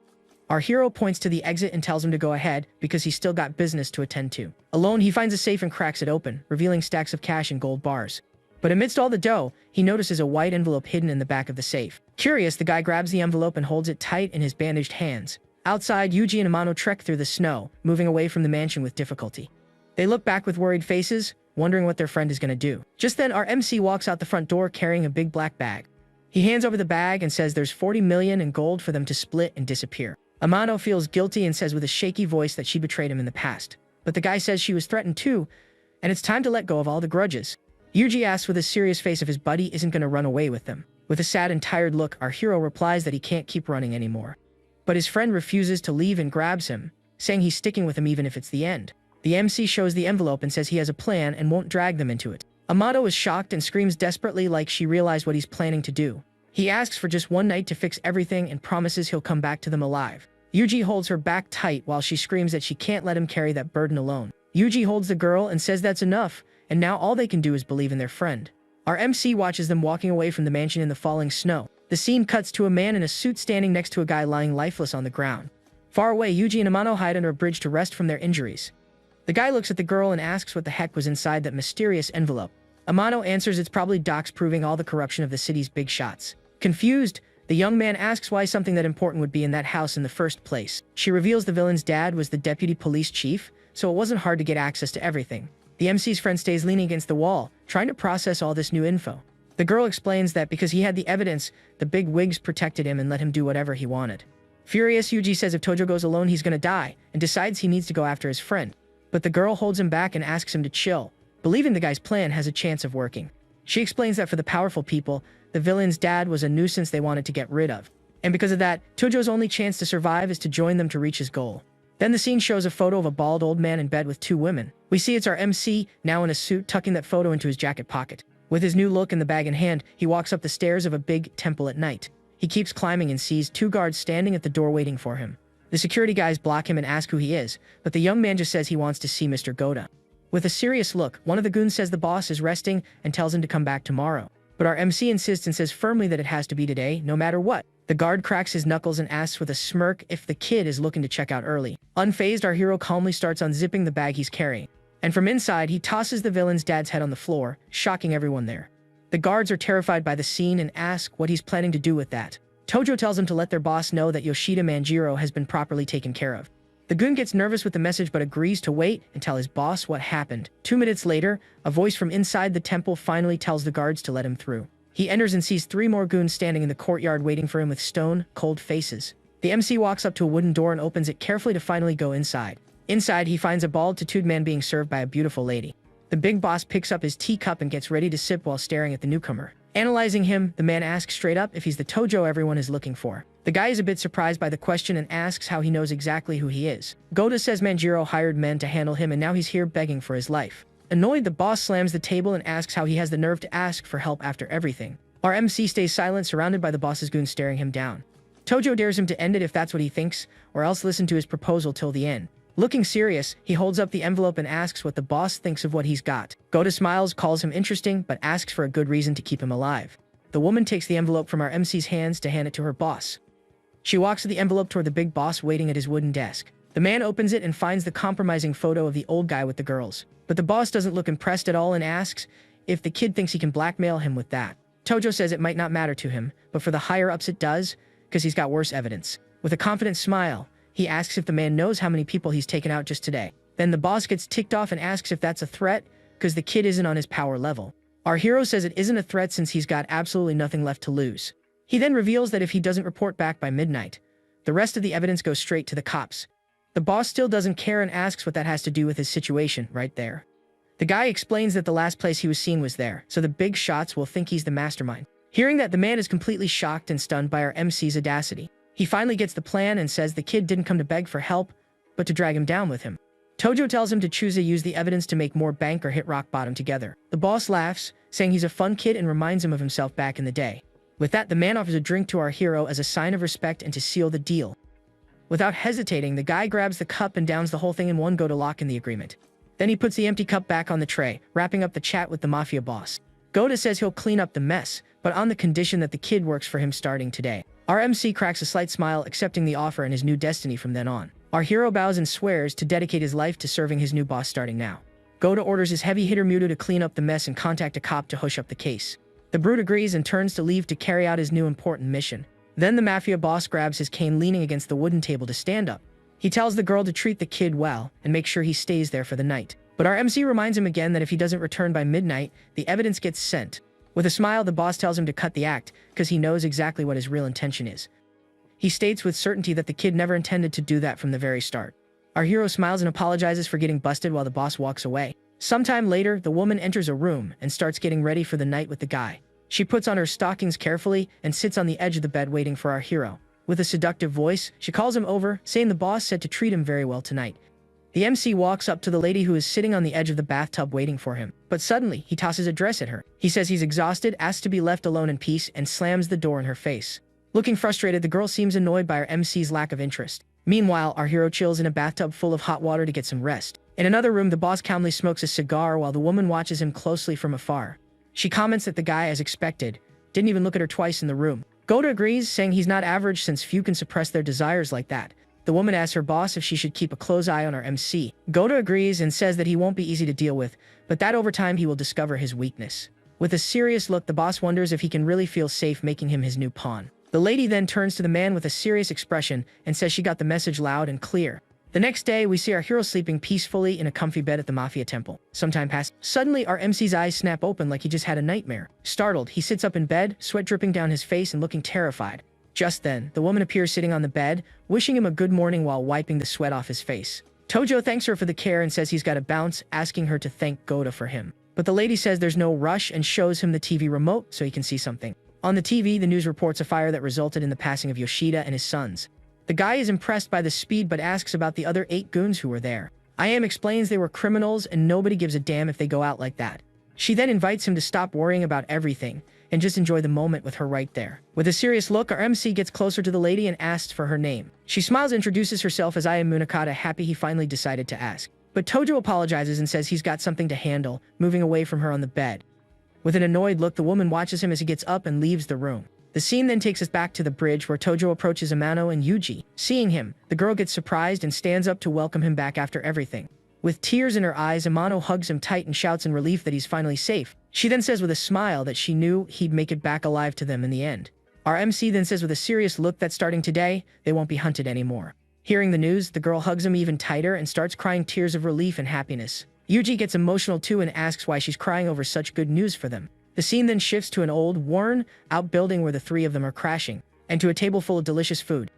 Our hero points to the exit and tells him to go ahead because he's still got business to attend to. Alone, he finds a safe and cracks it open, revealing stacks of cash and gold bars. But amidst all the dough, he notices a white envelope hidden in the back of the safe. Curious, the guy grabs the envelope and holds it tight in his bandaged hands. Outside, Yuji and Amano trek through the snow, moving away from the mansion with difficulty. They look back with worried faces, wondering what their friend is going to do. Just then, our MC walks out the front door carrying a big black bag. He hands over the bag and says there's 40 million in gold for them to split and disappear. Amano feels guilty and says with a shaky voice that she betrayed him in the past. But the guy says she was threatened too, and it's time to let go of all the grudges. Yuji asks with a serious face if his buddy isn't going to run away with them. With a sad and tired look, our hero replies that he can't keep running anymore. But his friend refuses to leave and grabs him, saying he's sticking with him even if it's the end. The MC shows the envelope and says he has a plan and won't drag them into it. Amano is shocked and screams desperately like she realized what he's planning to do. He asks for just one night to fix everything and promises he'll come back to them alive. Yuji holds her back tight while she screams that she can't let him carry that burden alone. Yuji holds the girl and says that's enough, and now all they can do is believe in their friend. Our MC watches them walking away from the mansion in the falling snow. The scene cuts to a man in a suit standing next to a guy lying lifeless on the ground. Far away, Yuji and Amano hide under a bridge to rest from their injuries. The guy looks at the girl and asks what the heck was inside that mysterious envelope. Amano answers it's probably docs proving all the corruption of the city's big shots. Confused, the young man asks why something that important would be in that house in the first place. She reveals the villain's dad was the deputy police chief, so it wasn't hard to get access to everything. The MC's friend stays leaning against the wall, trying to process all this new info. The girl explains that because he had the evidence, the big wigs protected him and let him do whatever he wanted. Furious, Yuji says if Tojo goes alone he's gonna die, and decides he needs to go after his friend. But the girl holds him back and asks him to chill, believing the guy's plan has a chance of working. She explains that for the powerful people, the villain's dad was a nuisance they wanted to get rid of. And because of that, Tojo's only chance to survive is to join them to reach his goal. Then the scene shows a photo of a bald old man in bed with two women. We see it's our MC, now in a suit, tucking that photo into his jacket pocket. With his new look and the bag in hand, he walks up the stairs of a big temple at night. He keeps climbing and sees two guards standing at the door waiting for him. The security guys block him and ask who he is, but the young man just says he wants to see Mr. Goda. With a serious look, one of the goons says the boss is resting and tells him to come back tomorrow. But our MC insists and says firmly that it has to be today, no matter what. The guard cracks his knuckles and asks with a smirk if the kid is looking to check out early. Unfazed, our hero calmly starts unzipping the bag he's carrying. And from inside, he tosses the villain's dad's head on the floor, shocking everyone there. The guards are terrified by the scene and ask what he's planning to do with that. Tojo tells him to let their boss know that Yoshida Manjiro has been properly taken care of. The goon gets nervous with the message but agrees to wait and tell his boss what happened. 2 minutes later, a voice from inside the temple finally tells the guards to let him through. He enters and sees 3 more goons standing in the courtyard waiting for him with stone, cold faces. The MC walks up to a wooden door and opens it carefully to finally go inside. Inside, he finds a bald, tattooed man being served by a beautiful lady. The big boss picks up his teacup and gets ready to sip while staring at the newcomer. Analyzing him, the man asks straight up if he's the Tojo everyone is looking for. The guy is a bit surprised by the question and asks how he knows exactly who he is. Goda says Manjiro hired men to handle him and now he's here begging for his life. Annoyed, the boss slams the table and asks how he has the nerve to ask for help after everything. Our MC stays silent, surrounded by the boss's goons staring him down. Tojo dares him to end it if that's what he thinks, or else listen to his proposal till the end. Looking serious, he holds up the envelope and asks what the boss thinks of what he's got. Goda smiles, calls him interesting, but asks for a good reason to keep him alive. The woman takes the envelope from our MC's hands to hand it to her boss. She walks with the envelope toward the big boss waiting at his wooden desk. The man opens it and finds the compromising photo of the old guy with the girls. But the boss doesn't look impressed at all and asks if the kid thinks he can blackmail him with that. Tojo says it might not matter to him, but for the higher-ups it does, because he's got worse evidence. With a confident smile, he asks if the man knows how many people he's taken out just today. Then the boss gets ticked off and asks if that's a threat, because the kid isn't on his power level. Our hero says it isn't a threat since he's got absolutely nothing left to lose. He then reveals that if he doesn't report back by midnight, the rest of the evidence goes straight to the cops. The boss still doesn't care and asks what that has to do with his situation right there. The guy explains that the last place he was seen was there, so the big shots will think he's the mastermind. Hearing that, the man is completely shocked and stunned by our MC's audacity. He finally gets the plan and says the kid didn't come to beg for help, but to drag him down with him. Tojo tells him to choose to use the evidence to make more bank or hit rock bottom together. The boss laughs, saying he's a fun kid and reminds him of himself back in the day. With that, the man offers a drink to our hero as a sign of respect and to seal the deal. Without hesitating, the guy grabs the cup and downs the whole thing in one go to lock in the agreement. Then he puts the empty cup back on the tray, wrapping up the chat with the mafia boss. Goda says he'll clean up the mess, but on the condition that the kid works for him starting today. Our MC cracks a slight smile, accepting the offer and his new destiny from then on. Our hero bows and swears to dedicate his life to serving his new boss starting now. Goda orders his heavy hitter Muto to clean up the mess and contact a cop to hush up the case. The brute agrees and turns to leave to carry out his new important mission. Then the mafia boss grabs his cane, leaning against the wooden table to stand up. He tells the girl to treat the kid well and make sure he stays there for the night. But our MC reminds him again that if he doesn't return by midnight, the evidence gets sent. With a smile, the boss tells him to cut the act, because he knows exactly what his real intention is. He states with certainty that the kid never intended to do that from the very start. Our hero smiles and apologizes for getting busted while the boss walks away. Sometime later, the woman enters a room and starts getting ready for the night with the guy. She puts on her stockings carefully and sits on the edge of the bed waiting for our hero. With a seductive voice, she calls him over, saying the boss said to treat him very well tonight. The MC walks up to the lady who is sitting on the edge of the bathtub waiting for him. But suddenly, he tosses a dress at her. He says he's exhausted, asks to be left alone in peace, and slams the door in her face. Looking frustrated, the girl seems annoyed by our MC's lack of interest. Meanwhile, our hero chills in a bathtub full of hot water to get some rest. In another room, the boss calmly smokes a cigar while the woman watches him closely from afar. She comments that the guy, as expected, didn't even look at her twice in the room. Goda agrees, saying he's not average since few can suppress their desires like that. The woman asks her boss if she should keep a close eye on our MC. Goda agrees and says that he won't be easy to deal with, but that over time he will discover his weakness. With a serious look, the boss wonders if he can really feel safe making him his new pawn. The lady then turns to the man with a serious expression and says she got the message loud and clear. The next day, we see our hero sleeping peacefully in a comfy bed at the Mafia temple. Some time passes. Suddenly, our MC's eyes snap open like he just had a nightmare. Startled, he sits up in bed, sweat dripping down his face and looking terrified. Just then, the woman appears sitting on the bed, wishing him a good morning while wiping the sweat off his face. Tojo thanks her for the care and says he's got to bounce, asking her to thank Goda for him. But the lady says there's no rush and shows him the TV remote so he can see something. On the TV, the news reports a fire that resulted in the passing of Yoshida and his sons. The guy is impressed by the speed but asks about the other 8 goons who were there. I.M. explains they were criminals and nobody gives a damn if they go out like that. She then invites him to stop worrying about everything and just enjoy the moment with her right there. With a serious look, our MC gets closer to the lady and asks for her name. She smiles and introduces herself as I am Munakata, happy he finally decided to ask. But Tojo apologizes and says he's got something to handle, moving away from her on the bed. With an annoyed look, the woman watches him as he gets up and leaves the room. The scene then takes us back to the bridge where Tojo approaches Amano and Yuji. Seeing him, the girl gets surprised and stands up to welcome him back after everything. With tears in her eyes, Amano hugs him tight and shouts in relief that he's finally safe. She then says with a smile that she knew he'd make it back alive to them in the end. Our MC then says with a serious look that starting today, they won't be hunted anymore. Hearing the news, the girl hugs him even tighter and starts crying tears of relief and happiness. Yuji gets emotional too and asks why she's crying over such good news for them. The scene then shifts to an old, worn-out building where the 3 of them are crashing, and to a table full of delicious food.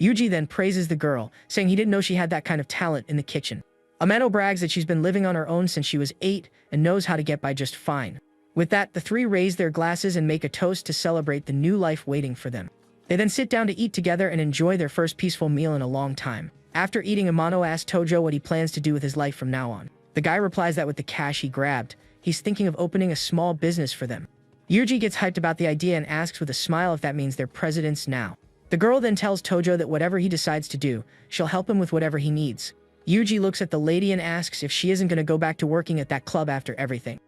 Yuji then praises the girl, saying he didn't know she had that kind of talent in the kitchen. Amano brags that she's been living on her own since she was 8 and knows how to get by just fine. With that, the 3 raise their glasses and make a toast to celebrate the new life waiting for them. They then sit down to eat together and enjoy their first peaceful meal in a long time. After eating, Amano asks Tojo what he plans to do with his life from now on. The guy replies that with the cash he grabbed, he's thinking of opening a small business for them. Yuji gets hyped about the idea and asks with a smile if that means they're presidents now. The girl then tells Tojo that whatever he decides to do, she'll help him with whatever he needs. Yuji looks at the lady and asks if she isn't going to go back to working at that club after everything.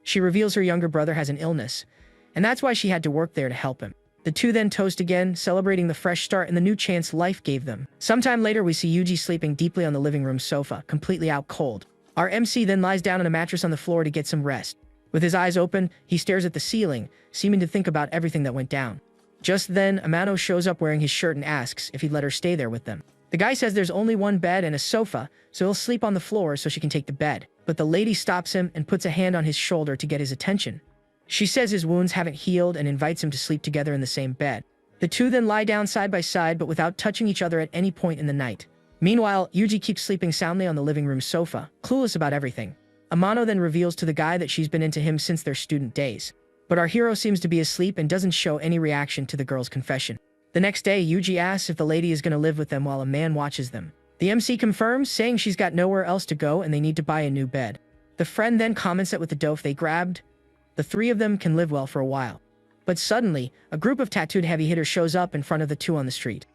She reveals her younger brother has an illness, and that's why she had to work there to help him. The 2 then toast again, celebrating the fresh start and the new chance life gave them. Sometime later, we see Yuji sleeping deeply on the living room sofa, completely out cold. Our MC then lies down on a mattress on the floor to get some rest. With his eyes open, he stares at the ceiling, seeming to think about everything that went down. Just then, Amano shows up wearing his shirt and asks if he'd let her stay there with them. The guy says there's only one bed and a sofa, so he'll sleep on the floor so she can take the bed. But the lady stops him and puts a hand on his shoulder to get his attention. She says his wounds haven't healed and invites him to sleep together in the same bed. The 2 then lie down side by side but without touching each other at any point in the night. Meanwhile, Yuji keeps sleeping soundly on the living room sofa, clueless about everything. Amano then reveals to the guy that she's been into him since their student days. But our hero seems to be asleep and doesn't show any reaction to the girl's confession. The next day, Yuji asks if the lady is going to live with them while a man watches them. The MC confirms, saying she's got nowhere else to go and they need to buy a new bed. The friend then comments that with the dough they grabbed, the 3 of them can live well for a while. But suddenly, a group of tattooed heavy hitters shows up in front of the 2 on the street.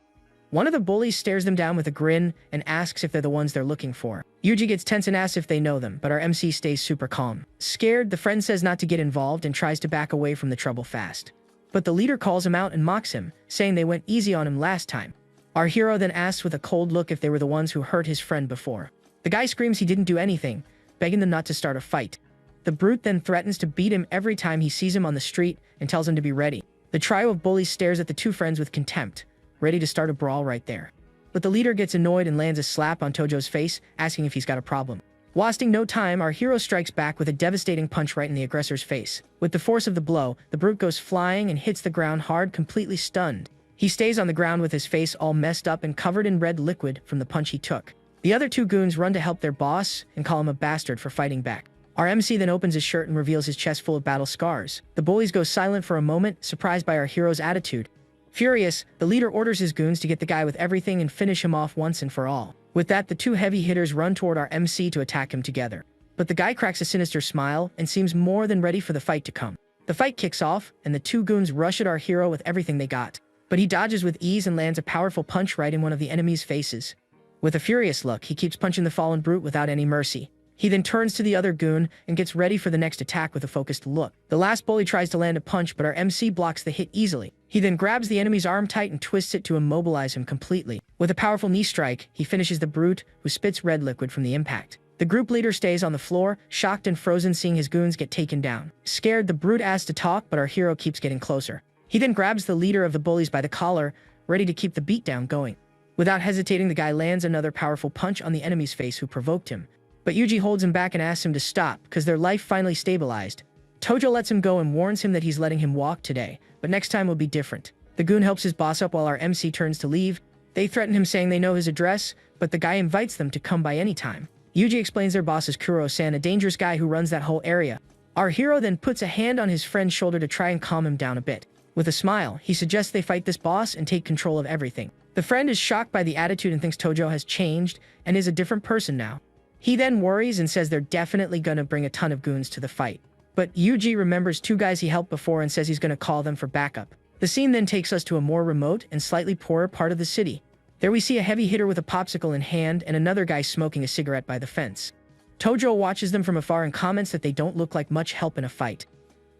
One of the bullies stares them down with a grin and asks if they're the ones they're looking for. Yuji gets tense and asks if they know them, but our MC stays super calm. Scared, the friend says not to get involved and tries to back away from the trouble fast. But the leader calls him out and mocks him, saying they went easy on him last time. Our hero then asks with a cold look if they were the ones who hurt his friend before. The guy screams he didn't do anything, begging them not to start a fight. The brute then threatens to beat him every time he sees him on the street and tells him to be ready. The trio of bullies stares at the 2 friends with contempt, ready to start a brawl right there. But the leader gets annoyed and lands a slap on Tojo's face, asking if he's got a problem. Wasting no time, our hero strikes back with a devastating punch right in the aggressor's face. With the force of the blow, the brute goes flying and hits the ground hard, completely stunned. He stays on the ground with his face all messed up and covered in red liquid from the punch he took. The other 2 goons run to help their boss and call him a bastard for fighting back. Our MC then opens his shirt and reveals his chest full of battle scars. The bullies go silent for a moment, surprised by our hero's attitude. Furious, the leader orders his goons to get the guy with everything and finish him off once and for all. With that, the 2 heavy hitters run toward our MC to attack him together. But the guy cracks a sinister smile and seems more than ready for the fight to come. The fight kicks off, and the 2 goons rush at our hero with everything they got. But he dodges with ease and lands a powerful punch right in one of the enemy's faces. With a furious look, he keeps punching the fallen brute without any mercy. He then turns to the other goon and gets ready for the next attack with a focused look. The last bully tries to land a punch, but our MC blocks the hit easily. He then grabs the enemy's arm tight and twists it to immobilize him completely. With a powerful knee strike, he finishes the brute, who spits red liquid from the impact. The group leader stays on the floor, shocked and frozen seeing his goons get taken down. Scared, the brute asks to talk, but our hero keeps getting closer. He then grabs the leader of the bullies by the collar, ready to keep the beatdown going. Without hesitating, the guy lands another powerful punch on the enemy's face who provoked him. But Yuji holds him back and asks him to stop, because their life finally stabilized. Tojo lets him go and warns him that he's letting him walk today, but next time will be different. The goon helps his boss up while our MC turns to leave. They threaten him saying they know his address, but the guy invites them to come by any time. Yuji explains their boss is Kuro-san, a dangerous guy who runs that whole area. Our hero then puts a hand on his friend's shoulder to try and calm him down a bit. With a smile, he suggests they fight this boss and take control of everything. The friend is shocked by the attitude and thinks Tojo has changed and is a different person now. He then worries and says they're definitely gonna bring a ton of goons to the fight. But Yuji remembers two guys he helped before and says he's gonna call them for backup. The scene then takes us to a more remote and slightly poorer part of the city. There we see a heavy hitter with a popsicle in hand and another guy smoking a cigarette by the fence. Tojo watches them from afar and comments that they don't look like much help in a fight.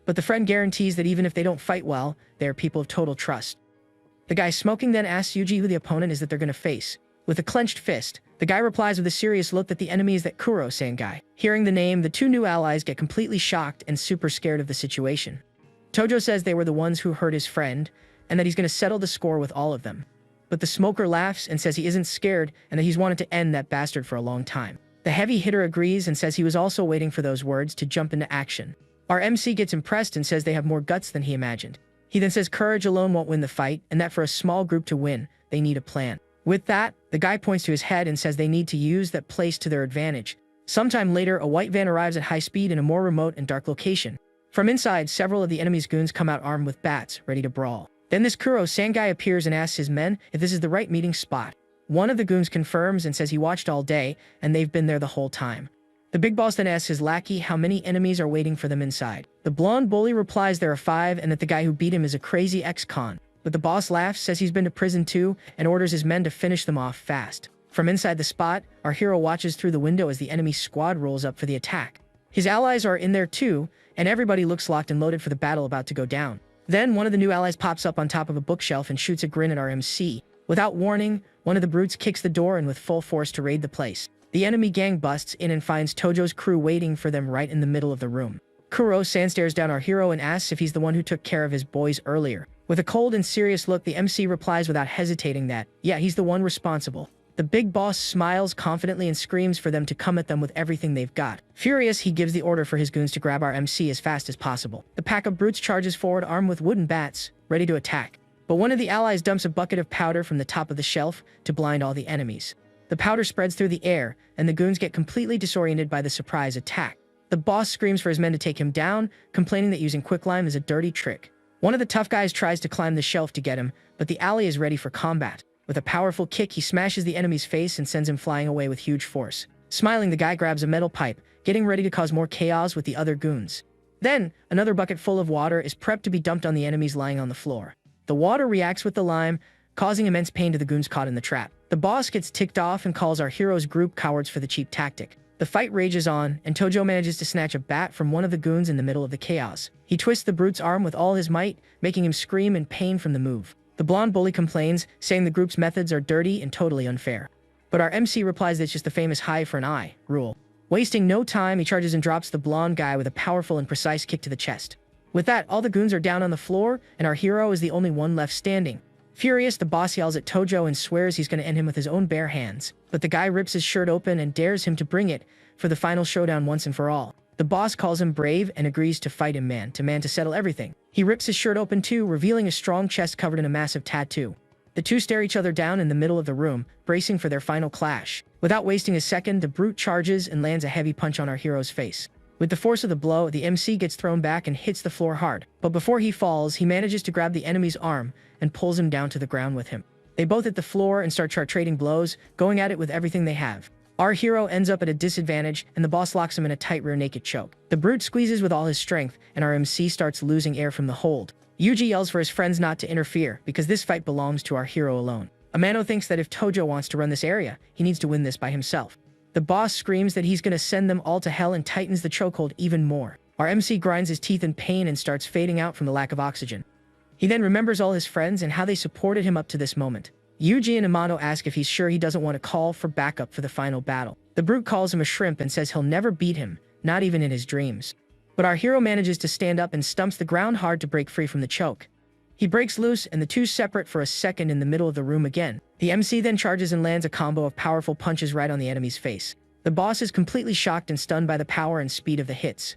But the friend guarantees that even if they don't fight well, they are people of total trust. The guy smoking then asks Yuji who the opponent is that they're gonna face. With a clenched fist, the guy replies with a serious look that the enemy is that Kuro-san guy. Hearing the name, the two new allies get completely shocked and super scared of the situation. Tojo says they were the ones who hurt his friend, and that he's gonna settle the score with all of them. But the smoker laughs and says he isn't scared and that he's wanted to end that bastard for a long time. The heavy hitter agrees and says he was also waiting for those words to jump into action. Our MC gets impressed and says they have more guts than he imagined. He then says courage alone won't win the fight, and that for a small group to win, they need a plan. With that, the guy points to his head and says they need to use that place to their advantage. Sometime later, a white van arrives at high speed in a more remote and dark location. From inside, several of the enemy's goons come out armed with bats, ready to brawl. Then this Kuro-san guy appears and asks his men if this is the right meeting spot. One of the goons confirms and says he watched all day, and they've been there the whole time. The big boss then asks his lackey how many enemies are waiting for them inside. The blonde bully replies there are 5 and that the guy who beat him is a crazy ex-con. But the boss laughs, says he's been to prison too, and orders his men to finish them off fast. From inside the spot, our hero watches through the window as the enemy squad rolls up for the attack. His allies are in there too, and everybody looks locked and loaded for the battle about to go down. Then one of the new allies pops up on top of a bookshelf and shoots a grin at our MC. Without warning, one of the brutes kicks the door in with full force to raid the place. The enemy gang busts in and finds Tojo's crew waiting for them right in the middle of the room. Kuro-san stares down our hero and asks if he's the one who took care of his boys earlier. With a cold and serious look, the MC replies without hesitating that, yeah, he's the one responsible. The big boss smiles confidently and screams for them to come at them with everything they've got. Furious, he gives the order for his goons to grab our MC as fast as possible. The pack of brutes charges forward armed with wooden bats, ready to attack. But one of the allies dumps a bucket of powder from the top of the shelf to blind all the enemies. The powder spreads through the air, and the goons get completely disoriented by the surprise attack. The boss screams for his men to take him down, complaining that using quicklime is a dirty trick. One of the tough guys tries to climb the shelf to get him, but the ally is ready for combat. With a powerful kick, he smashes the enemy's face and sends him flying away with huge force. Smiling, the guy grabs a metal pipe, getting ready to cause more chaos with the other goons. Then, another bucket full of water is prepped to be dumped on the enemies lying on the floor. The water reacts with the lime, causing immense pain to the goons caught in the trap. The boss gets ticked off and calls our hero's group cowards for the cheap tactic. The fight rages on, and Tojo manages to snatch a bat from one of the goons in the middle of the chaos. He twists the brute's arm with all his might, making him scream in pain from the move. The blonde bully complains, saying the group's methods are dirty and totally unfair. But our MC replies that it's just the famous eye for an eye rule. Wasting no time, he charges and drops the blonde guy with a powerful and precise kick to the chest. With that, all the goons are down on the floor, and our hero is the only one left standing. Furious, the boss yells at Tojo and swears he's going to end him with his own bare hands. But the guy rips his shirt open and dares him to bring it for the final showdown once and for all. The boss calls him brave and agrees to fight him man to settle everything. He rips his shirt open too, revealing a strong chest covered in a massive tattoo. The two stare each other down in the middle of the room, bracing for their final clash. Without wasting a second, the brute charges and lands a heavy punch on our hero's face. With the force of the blow, the MC gets thrown back and hits the floor hard. But before he falls, he manages to grab the enemy's arm and pulls him down to the ground with him. They both hit the floor and start trading blows, going at it with everything they have. Our hero ends up at a disadvantage, and the boss locks him in a tight rear naked choke. The brute squeezes with all his strength, and our MC starts losing air from the hold. Yuji yells for his friends not to interfere, because this fight belongs to our hero alone. Amano thinks that if Tojo wants to run this area, he needs to win this by himself. The boss screams that he's gonna send them all to hell and tightens the chokehold even more. Our MC grinds his teeth in pain and starts fading out from the lack of oxygen. He then remembers all his friends and how they supported him up to this moment. Yuji and Amano ask if he's sure he doesn't want to call for backup for the final battle. The brute calls him a shrimp and says he'll never beat him, not even in his dreams. But our hero manages to stand up and stumps the ground hard to break free from the choke. He breaks loose and the two separate for a second in the middle of the room again. The MC then charges and lands a combo of powerful punches right on the enemy's face. The boss is completely shocked and stunned by the power and speed of the hits.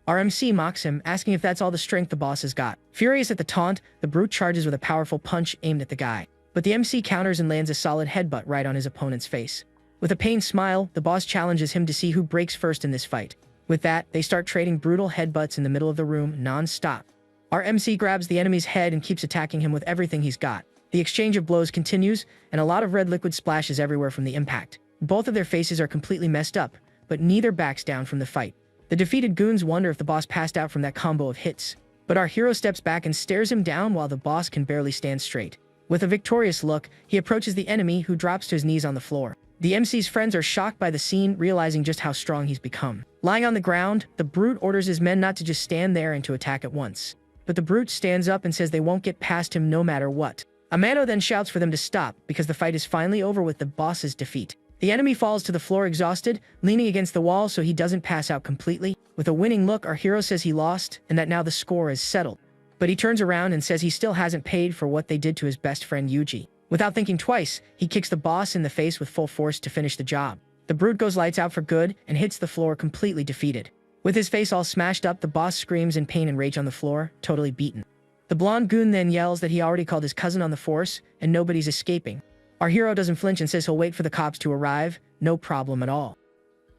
Our MC mocks him, asking if that's all the strength the boss has got. Furious at the taunt, the brute charges with a powerful punch aimed at the guy. But the MC counters and lands a solid headbutt right on his opponent's face. With a pained smile, the boss challenges him to see who breaks first in this fight. With that, they start trading brutal headbutts in the middle of the room non-stop. Our MC grabs the enemy's head and keeps attacking him with everything he's got. The exchange of blows continues, and a lot of red liquid splashes everywhere from the impact. Both of their faces are completely messed up, but neither backs down from the fight. The defeated goons wonder if the boss passed out from that combo of hits. But our hero steps back and stares him down while the boss can barely stand straight. With a victorious look, he approaches the enemy, who drops to his knees on the floor. The MC's friends are shocked by the scene, realizing just how strong he's become. Lying on the ground, the brute orders his men not to just stand there and to attack at once. But the brute stands up and says they won't get past him no matter what. Amano then shouts for them to stop, because the fight is finally over with the boss's defeat. The enemy falls to the floor exhausted, leaning against the wall so he doesn't pass out completely. With a winning look, our hero says he lost, and that now the score is settled. But he turns around and says he still hasn't paid for what they did to his best friend Yuji. Without thinking twice, he kicks the boss in the face with full force to finish the job. The brute goes lights out for good and hits the floor completely defeated. With his face all smashed up, the boss screams in pain and rage on the floor, totally beaten. The blonde goon then yells that he already called his cousin on the force, and nobody's escaping. Our hero doesn't flinch and says he'll wait for the cops to arrive, no problem at all.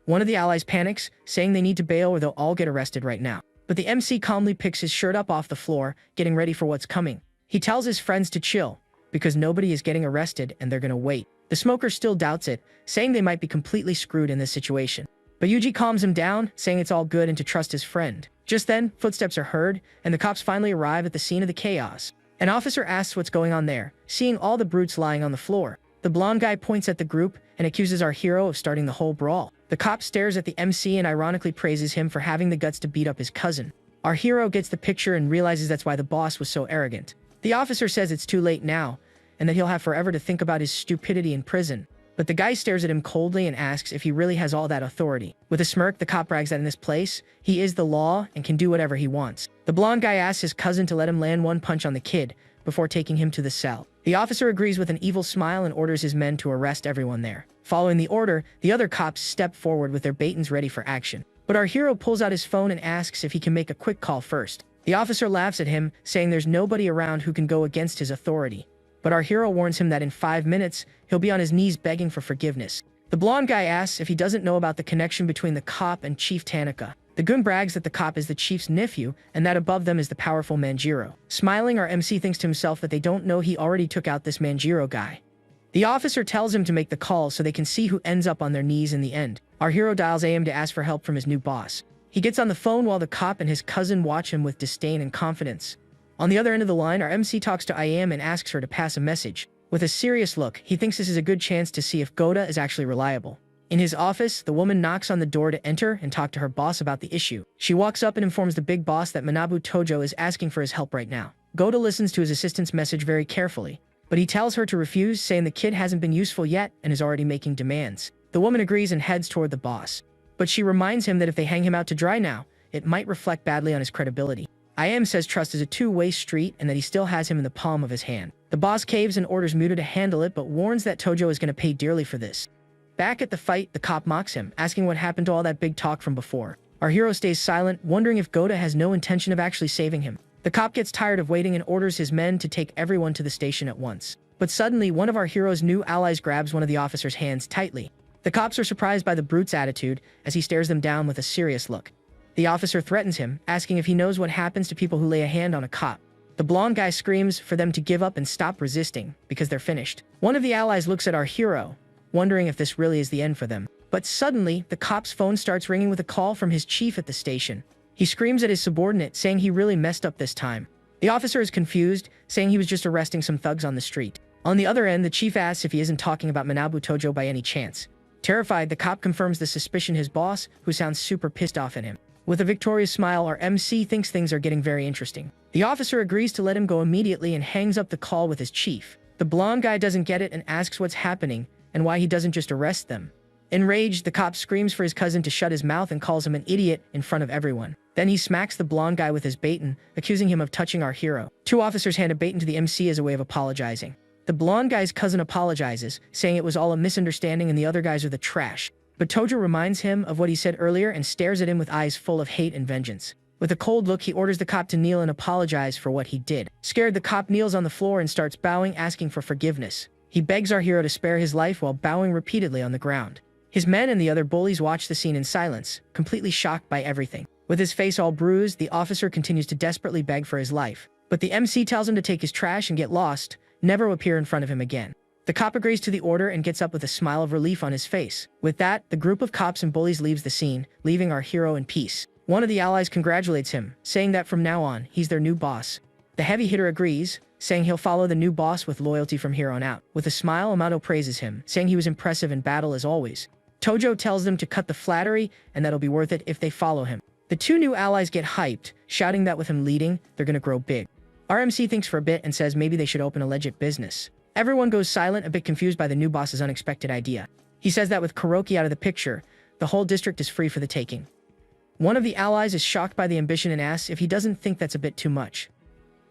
One of the allies panics, saying they need to bail or they'll all get arrested right now. But the MC calmly picks his shirt up off the floor, getting ready for what's coming. He tells his friends to chill, because nobody is getting arrested and they're gonna wait. The smoker still doubts it, saying they might be completely screwed in this situation. But Yuji calms him down, saying it's all good and to trust his friend. Just then, footsteps are heard, and the cops finally arrive at the scene of the chaos. An officer asks what's going on there, seeing all the brutes lying on the floor. The blonde guy points at the group and accuses our hero of starting the whole brawl. The cop stares at the MC and ironically praises him for having the guts to beat up his cousin. Our hero gets the picture and realizes that's why the boss was so arrogant. The officer says it's too late now, and that he'll have forever to think about his stupidity in prison. But the guy stares at him coldly and asks if he really has all that authority. With a smirk, the cop brags that in this place, he is the law and can do whatever he wants. The blonde guy asks his cousin to let him land one punch on the kid before taking him to the cell. The officer agrees with an evil smile and orders his men to arrest everyone there. Following the order, the other cops step forward with their batons ready for action. But our hero pulls out his phone and asks if he can make a quick call first. The officer laughs at him, saying there's nobody around who can go against his authority. But our hero warns him that in 5 minutes, he'll be on his knees begging for forgiveness. The blonde guy asks if he doesn't know about the connection between the cop and Chief Tanaka. The goon brags that the cop is the chief's nephew, and that above them is the powerful Manjiro. Smiling, our MC thinks to himself that they don't know he already took out this Manjiro guy. The officer tells him to make the call so they can see who ends up on their knees in the end. Our hero dials AM to ask for help from his new boss. He gets on the phone while the cop and his cousin watch him with disdain and confidence. On the other end of the line, our MC talks to IAM and asks her to pass a message. With a serious look, he thinks this is a good chance to see if Goda is actually reliable. In his office, the woman knocks on the door to enter and talk to her boss about the issue. She walks up and informs the big boss that Manabu Tojo is asking for his help right now. Goda listens to his assistant's message very carefully, but he tells her to refuse, saying the kid hasn't been useful yet and is already making demands. The woman agrees and heads toward the boss, but she reminds him that if they hang him out to dry now, it might reflect badly on his credibility. IM says trust is a two-way street and that he still has him in the palm of his hand. The boss caves and orders Muta to handle it, but warns that Tojo is going to pay dearly for this. Back at the fight, the cop mocks him, asking what happened to all that big talk from before. Our hero stays silent, wondering if Goda has no intention of actually saving him. The cop gets tired of waiting and orders his men to take everyone to the station at once. But suddenly, one of our hero's new allies grabs one of the officer's hands tightly. The cops are surprised by the brute's attitude as he stares them down with a serious look. The officer threatens him, asking if he knows what happens to people who lay a hand on a cop. The blonde guy screams for them to give up and stop resisting, because they're finished. One of the allies looks at our hero, wondering if this really is the end for them. But suddenly, the cop's phone starts ringing with a call from his chief at the station. He screams at his subordinate, saying he really messed up this time. The officer is confused, saying he was just arresting some thugs on the street. On the other end, the chief asks if he isn't talking about Manabu Tojo by any chance. Terrified, the cop confirms the suspicion his boss, who sounds super pissed off at him. With a victorious smile, our MC thinks things are getting very interesting. The officer agrees to let him go immediately and hangs up the call with his chief. The blonde guy doesn't get it and asks what's happening and why he doesn't just arrest them. Enraged, the cop screams for his cousin to shut his mouth and calls him an idiot in front of everyone. Then he smacks the blonde guy with his baton, accusing him of touching our hero. Two officers hand a baton to the MC as a way of apologizing. The blonde guy's cousin apologizes, saying it was all a misunderstanding and the other guys are the trash. But Tojo reminds him of what he said earlier and stares at him with eyes full of hate and vengeance. With a cold look, he orders the cop to kneel and apologize for what he did. Scared, the cop kneels on the floor and starts bowing, asking for forgiveness. He begs our hero to spare his life while bowing repeatedly on the ground. His men and the other bullies watch the scene in silence, completely shocked by everything. With his face all bruised, the officer continues to desperately beg for his life. But the MC tells him to take his trash and get lost, never appear in front of him again. The cop agrees to the order and gets up with a smile of relief on his face. With that, the group of cops and bullies leaves the scene, leaving our hero in peace. One of the allies congratulates him, saying that from now on, he's their new boss. The heavy hitter agrees, saying he'll follow the new boss with loyalty from here on out. With a smile, Amato praises him, saying he was impressive in battle as always. Tojo tells them to cut the flattery and that'll be worth it if they follow him. The two new allies get hyped, shouting that with him leading, they're gonna grow big. Our MC thinks for a bit and says maybe they should open a legit business. Everyone goes silent, a bit confused by the new boss's unexpected idea. He says that with Kuroki out of the picture, the whole district is free for the taking. One of the allies is shocked by the ambition and asks if he doesn't think that's a bit too much.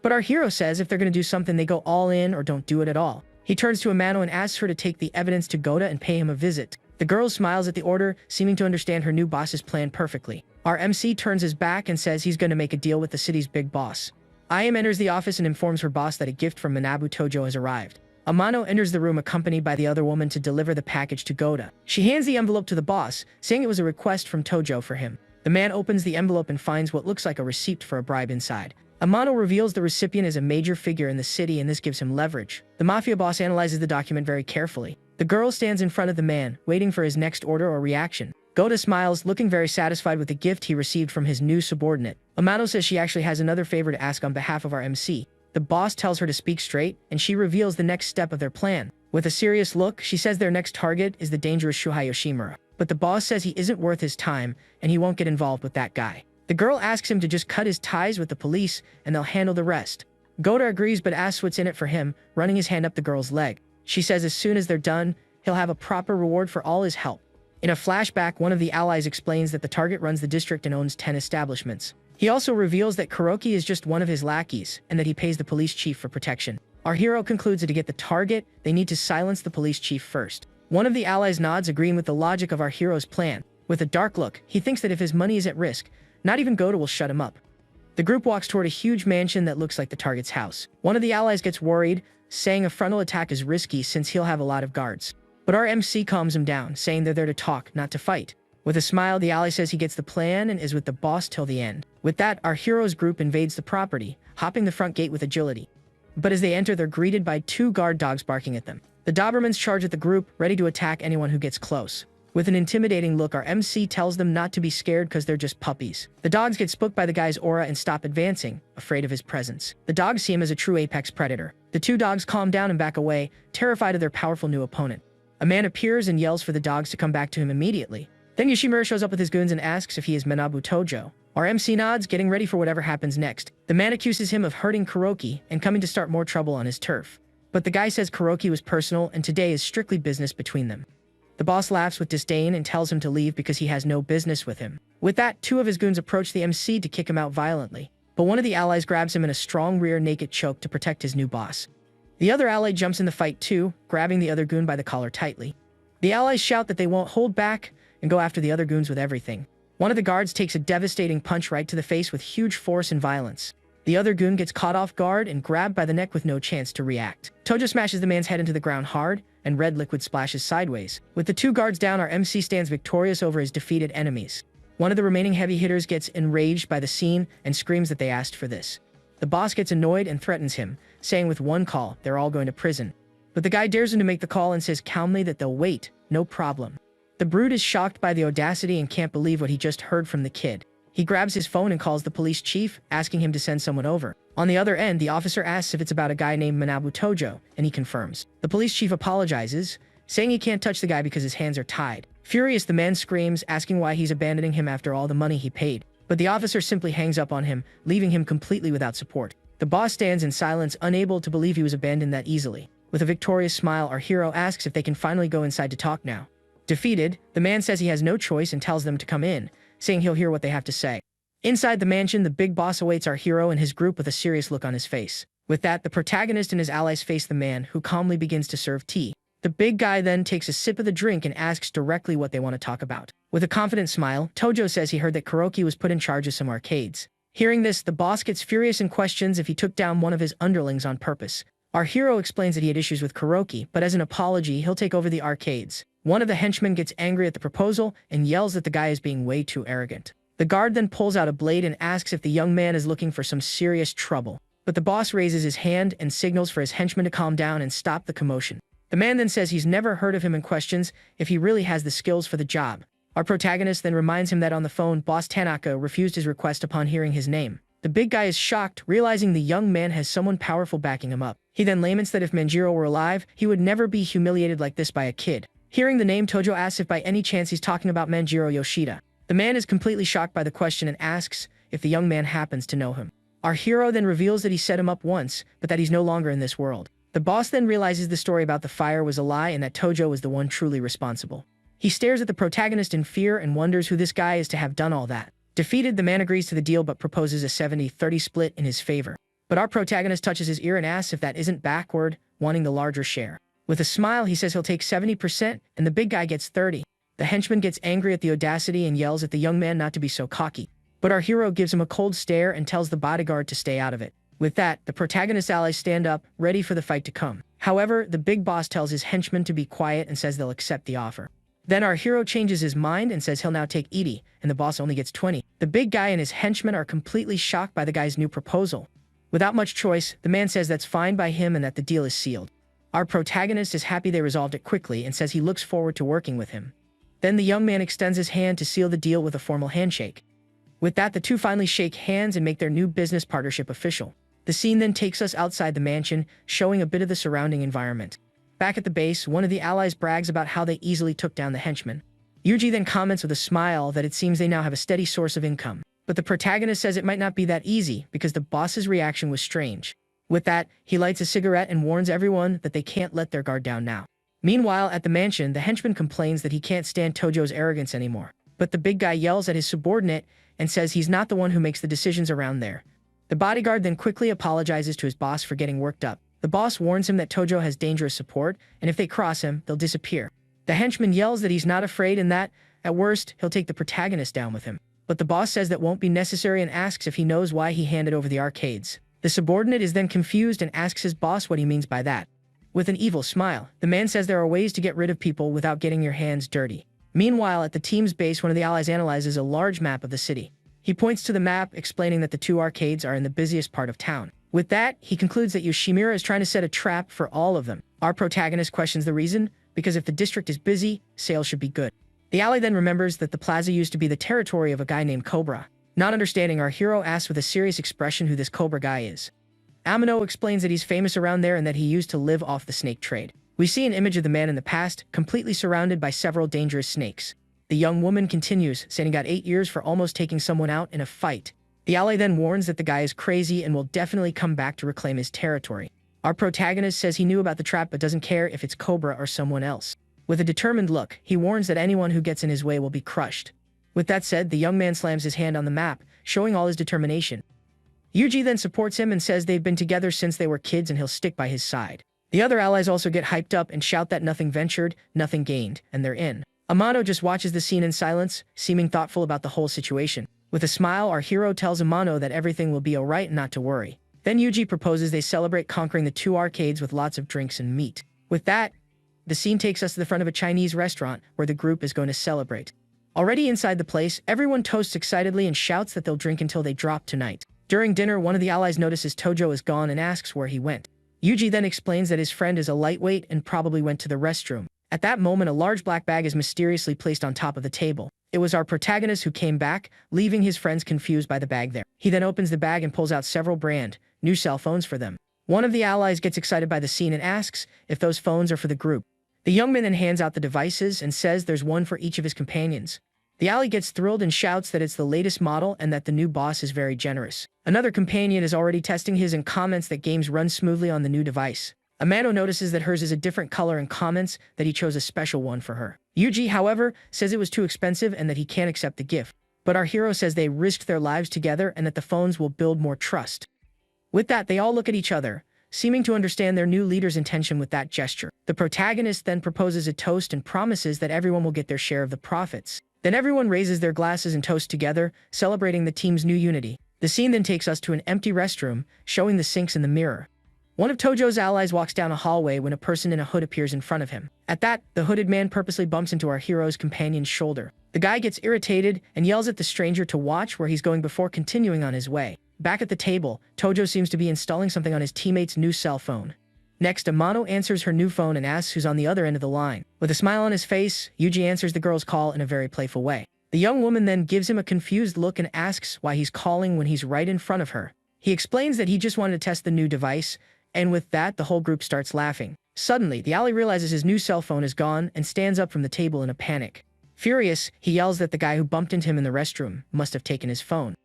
But our hero says if they're going to do something, they go all in or don't do it at all. He turns to Amano and asks her to take the evidence to Goda and pay him a visit. The girl smiles at the order, seeming to understand her new boss's plan perfectly. Our MC turns his back and says he's going to make a deal with the city's big boss. Ayam enters the office and informs her boss that a gift from Manabu Tojo has arrived. Amano enters the room accompanied by the other woman to deliver the package to Goda. She hands the envelope to the boss, saying it was a request from Tojo for him. The man opens the envelope and finds what looks like a receipt for a bribe inside. Amano reveals the recipient is a major figure in the city and this gives him leverage. The mafia boss analyzes the document very carefully. The girl stands in front of the man, waiting for his next order or reaction. Goda smiles, looking very satisfied with the gift he received from his new subordinate. Amano says she actually has another favor to ask on behalf of our MC. The boss tells her to speak straight, and she reveals the next step of their plan. With a serious look, she says their next target is the dangerous Shuhei Yoshimura. But the boss says he isn't worth his time, and he won't get involved with that guy. The girl asks him to just cut his ties with the police, and they'll handle the rest. Goda agrees but asks what's in it for him, running his hand up the girl's leg. She says as soon as they're done, he'll have a proper reward for all his help. In a flashback, one of the allies explains that the target runs the district and owns 10 establishments. He also reveals that Kuroki is just one of his lackeys, and that he pays the police chief for protection. Our hero concludes that to get the target, they need to silence the police chief first. One of the allies nods, agreeing with the logic of our hero's plan. With a dark look, he thinks that if his money is at risk, not even Goda will shut him up. The group walks toward a huge mansion that looks like the target's house. One of the allies gets worried, saying a frontal attack is risky since he'll have a lot of guards. But our MC calms him down, saying they're there to talk, not to fight. With a smile, the ally says he gets the plan and is with the boss till the end. With that, our hero's group invades the property, hopping the front gate with agility. But as they enter, they're greeted by two guard dogs barking at them. The Dobermans charge at the group, ready to attack anyone who gets close. With an intimidating look, our MC tells them not to be scared because they're just puppies. The dogs get spooked by the guy's aura and stop advancing, afraid of his presence. The dogs see him as a true apex predator. The two dogs calm down and back away, terrified of their powerful new opponent. A man appears and yells for the dogs to come back to him immediately. Then Yoshimura shows up with his goons and asks if he is Manabu Tojo. Our MC nods, getting ready for whatever happens next. The man accuses him of hurting Kuroki and coming to start more trouble on his turf. But the guy says Kuroki was personal and today is strictly business between them. The boss laughs with disdain and tells him to leave because he has no business with him. With that, two of his goons approach the MC to kick him out violently. But one of the allies grabs him in a strong rear naked choke to protect his new boss. The other ally jumps in the fight too, grabbing the other goon by the collar tightly. The allies shout that they won't hold back and go after the other goons with everything. One of the guards takes a devastating punch right to the face with huge force and violence. The other goon gets caught off guard and grabbed by the neck with no chance to react. Tojo smashes the man's head into the ground hard, and red liquid splashes sideways. With the two guards down, our MC stands victorious over his defeated enemies. One of the remaining heavy hitters gets enraged by the scene and screams that they asked for this. The boss gets annoyed and threatens him, saying with one call, they're all going to prison. But the guy dares him to make the call and says calmly that they'll wait, no problem. The brute is shocked by the audacity and can't believe what he just heard from the kid. He grabs his phone and calls the police chief, asking him to send someone over. On the other end, the officer asks if it's about a guy named Manabu Tojo, and he confirms. The police chief apologizes, saying he can't touch the guy because his hands are tied. Furious, the man screams, asking why he's abandoning him after all the money he paid. But the officer simply hangs up on him, leaving him completely without support. The boss stands in silence, unable to believe he was abandoned that easily. With a victorious smile, our hero asks if they can finally go inside to talk now. Defeated, the man says he has no choice and tells them to come in, saying he'll hear what they have to say. Inside the mansion, the big boss awaits our hero and his group with a serious look on his face. With that, the protagonist and his allies face the man, who calmly begins to serve tea. The big guy then takes a sip of the drink and asks directly what they want to talk about. With a confident smile, Tojo says he heard that Kuroki was put in charge of some arcades. Hearing this, the boss gets furious and questions if he took down one of his underlings on purpose. Our hero explains that he had issues with Kuroki, but as an apology, he'll take over the arcades. One of the henchmen gets angry at the proposal and yells that the guy is being way too arrogant. The guard then pulls out a blade and asks if the young man is looking for some serious trouble. But the boss raises his hand and signals for his henchman to calm down and stop the commotion. The man then says he's never heard of him and questions if he really has the skills for the job. Our protagonist then reminds him that on the phone, Boss Tanaka refused his request upon hearing his name. The big guy is shocked, realizing the young man has someone powerful backing him up. He then laments that if Manjiro were alive, he would never be humiliated like this by a kid. Hearing the name, Tojo asks if by any chance he's talking about Manjiro Yoshida. The man is completely shocked by the question and asks if the young man happens to know him. Our hero then reveals that he set him up once, but that he's no longer in this world. The boss then realizes the story about the fire was a lie and that Tojo was the one truly responsible. He stares at the protagonist in fear and wonders who this guy is to have done all that. Defeated, the man agrees to the deal but proposes a 70-30 split in his favor. But our protagonist touches his ear and asks if that isn't backward, wanting the larger share. With a smile, he says he'll take 70% and the big guy gets 30. The henchman gets angry at the audacity and yells at the young man not to be so cocky. But our hero gives him a cold stare and tells the bodyguard to stay out of it. With that, the protagonist's allies stand up, ready for the fight to come. However, the big boss tells his henchmen to be quiet and says they'll accept the offer. Then our hero changes his mind and says he'll now take 80, and the boss only gets 20. The big guy and his henchmen are completely shocked by the guy's new proposal. Without much choice, the man says that's fine by him and that the deal is sealed. Our protagonist is happy they resolved it quickly and says he looks forward to working with him. Then the young man extends his hand to seal the deal with a formal handshake. With that, the two finally shake hands and make their new business partnership official. The scene then takes us outside the mansion, showing a bit of the surrounding environment. Back at the base, one of the allies brags about how they easily took down the henchman. Yuji then comments with a smile that it seems they now have a steady source of income. But the protagonist says it might not be that easy because the boss's reaction was strange. With that, he lights a cigarette and warns everyone that they can't let their guard down now. Meanwhile, at the mansion, the henchman complains that he can't stand Tojo's arrogance anymore. But the big guy yells at his subordinate and says he's not the one who makes the decisions around there. The bodyguard then quickly apologizes to his boss for getting worked up. The boss warns him that Tojo has dangerous support, and if they cross him, they'll disappear. The henchman yells that he's not afraid and that, at worst, he'll take the protagonist down with him. But the boss says that won't be necessary and asks if he knows why he handed over the arcades. The subordinate is then confused and asks his boss what he means by that. With an evil smile, the man says there are ways to get rid of people without getting your hands dirty. Meanwhile, at the team's base, one of the allies analyzes a large map of the city. He points to the map, explaining that the two arcades are in the busiest part of town. With that, he concludes that Yoshimura is trying to set a trap for all of them. Our protagonist questions the reason, because if the district is busy, sales should be good. The ally then remembers that the plaza used to be the territory of a guy named Cobra. Not understanding, our hero asks with a serious expression who this Cobra guy is. Amino explains that he's famous around there and that he used to live off the snake trade. We see an image of the man in the past, completely surrounded by several dangerous snakes. The young woman continues, saying he got 8 years for almost taking someone out in a fight. The ally then warns that the guy is crazy and will definitely come back to reclaim his territory. Our protagonist says he knew about the trap but doesn't care if it's Cobra or someone else. With a determined look, he warns that anyone who gets in his way will be crushed. With that said, the young man slams his hand on the map, showing all his determination. Yuji then supports him and says they've been together since they were kids and he'll stick by his side. The other allies also get hyped up and shout that nothing ventured, nothing gained, and they're in. Amano just watches the scene in silence, seeming thoughtful about the whole situation. With a smile, our hero tells Amano that everything will be alright and not to worry. Then Yuji proposes they celebrate conquering the two arcades with lots of drinks and meat. With that, the scene takes us to the front of a Chinese restaurant where the group is going to celebrate. Already inside the place, everyone toasts excitedly and shouts that they'll drink until they drop tonight. During dinner, one of the allies notices Tojo is gone and asks where he went. Yuji then explains that his friend is a lightweight and probably went to the restroom. At that moment, a large black bag is mysteriously placed on top of the table. It was our protagonist who came back, leaving his friends confused by the bag there. He then opens the bag and pulls out several new cell phones for them. One of the allies gets excited by the scene and asks if those phones are for the group. The young man then hands out the devices and says there's one for each of his companions. The ally gets thrilled and shouts that it's the latest model and that the new boss is very generous. Another companion is already testing his and comments that games run smoothly on the new device. Amano notices that hers is a different color and comments that he chose a special one for her. Yuji, however, says it was too expensive and that he can't accept the gift. But our hero says they risked their lives together and that the phones will build more trust. With that, they all look at each other, seeming to understand their new leader's intention with that gesture. The protagonist then proposes a toast and promises that everyone will get their share of the profits. Then everyone raises their glasses and toast together, celebrating the team's new unity. The scene then takes us to an empty restroom, showing the sinks in the mirror. One of Tojo's allies walks down a hallway when a person in a hood appears in front of him. At that, the hooded man purposely bumps into our hero's companion's shoulder. The guy gets irritated and yells at the stranger to watch where he's going before continuing on his way. Back at the table, Tojo seems to be installing something on his teammate's new cell phone. Next, Amano answers her new phone and asks who's on the other end of the line. With a smile on his face, Yuji answers the girl's call in a very playful way. The young woman then gives him a confused look and asks why he's calling when he's right in front of her. He explains that he just wanted to test the new device, and with that, the whole group starts laughing. Suddenly, the ally realizes his new cell phone is gone and stands up from the table in a panic. Furious, he yells that the guy who bumped into him in the restroom must have taken his phone.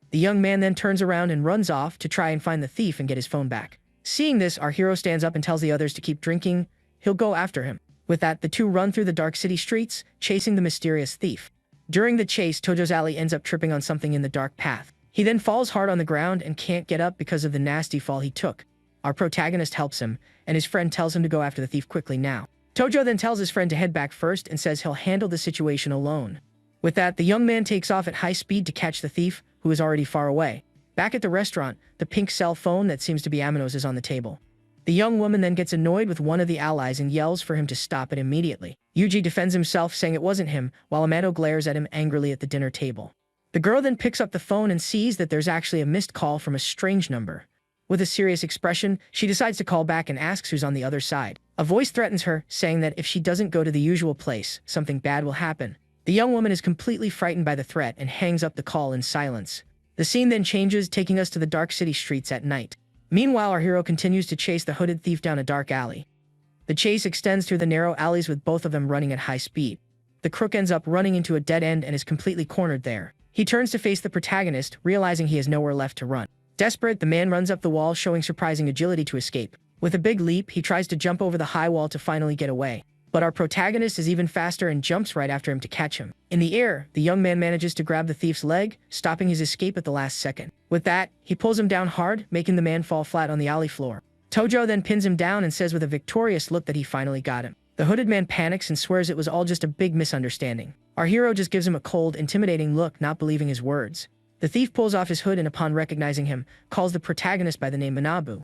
The young man then turns around and runs off to try and find the thief and get his phone back. Seeing this, our hero stands up and tells the others to keep drinking. He'll go after him. With that, the two run through the dark city streets, chasing the mysterious thief. During the chase, Tojo's ally ends up tripping on something in the dark path. He then falls hard on the ground and can't get up because of the nasty fall he took. Our protagonist helps him, and his friend tells him to go after the thief quickly now. Tojo then tells his friend to head back first and says he'll handle the situation alone. With that, the young man takes off at high speed to catch the thief, who is already far away. Back at the restaurant, the pink cell phone that seems to be Amano's is on the table. The young woman then gets annoyed with one of the allies and yells for him to stop it immediately. Yuji defends himself, saying it wasn't him, while Amano glares at him angrily at the dinner table. The girl then picks up the phone and sees that there's actually a missed call from a strange number. With a serious expression, she decides to call back and asks who's on the other side. A voice threatens her, saying that if she doesn't go to the usual place, something bad will happen. The young woman is completely frightened by the threat and hangs up the call in silence. The scene then changes, taking us to the dark city streets at night. Meanwhile, our hero continues to chase the hooded thief down a dark alley. The chase extends through the narrow alleys with both of them running at high speed. The crook ends up running into a dead end and is completely cornered there. He turns to face the protagonist, realizing he has nowhere left to run. Desperate, the man runs up the wall, showing surprising agility to escape. With a big leap, he tries to jump over the high wall to finally get away. But our protagonist is even faster and jumps right after him to catch him. In the air, the young man manages to grab the thief's leg, stopping his escape at the last second. With that, he pulls him down hard, making the man fall flat on the alley floor. Tojo then pins him down and says with a victorious look that he finally got him. The hooded man panics and swears it was all just a big misunderstanding. Our hero just gives him a cold, intimidating look, not believing his words. The thief pulls off his hood and upon recognizing him, calls the protagonist by the name Manabu.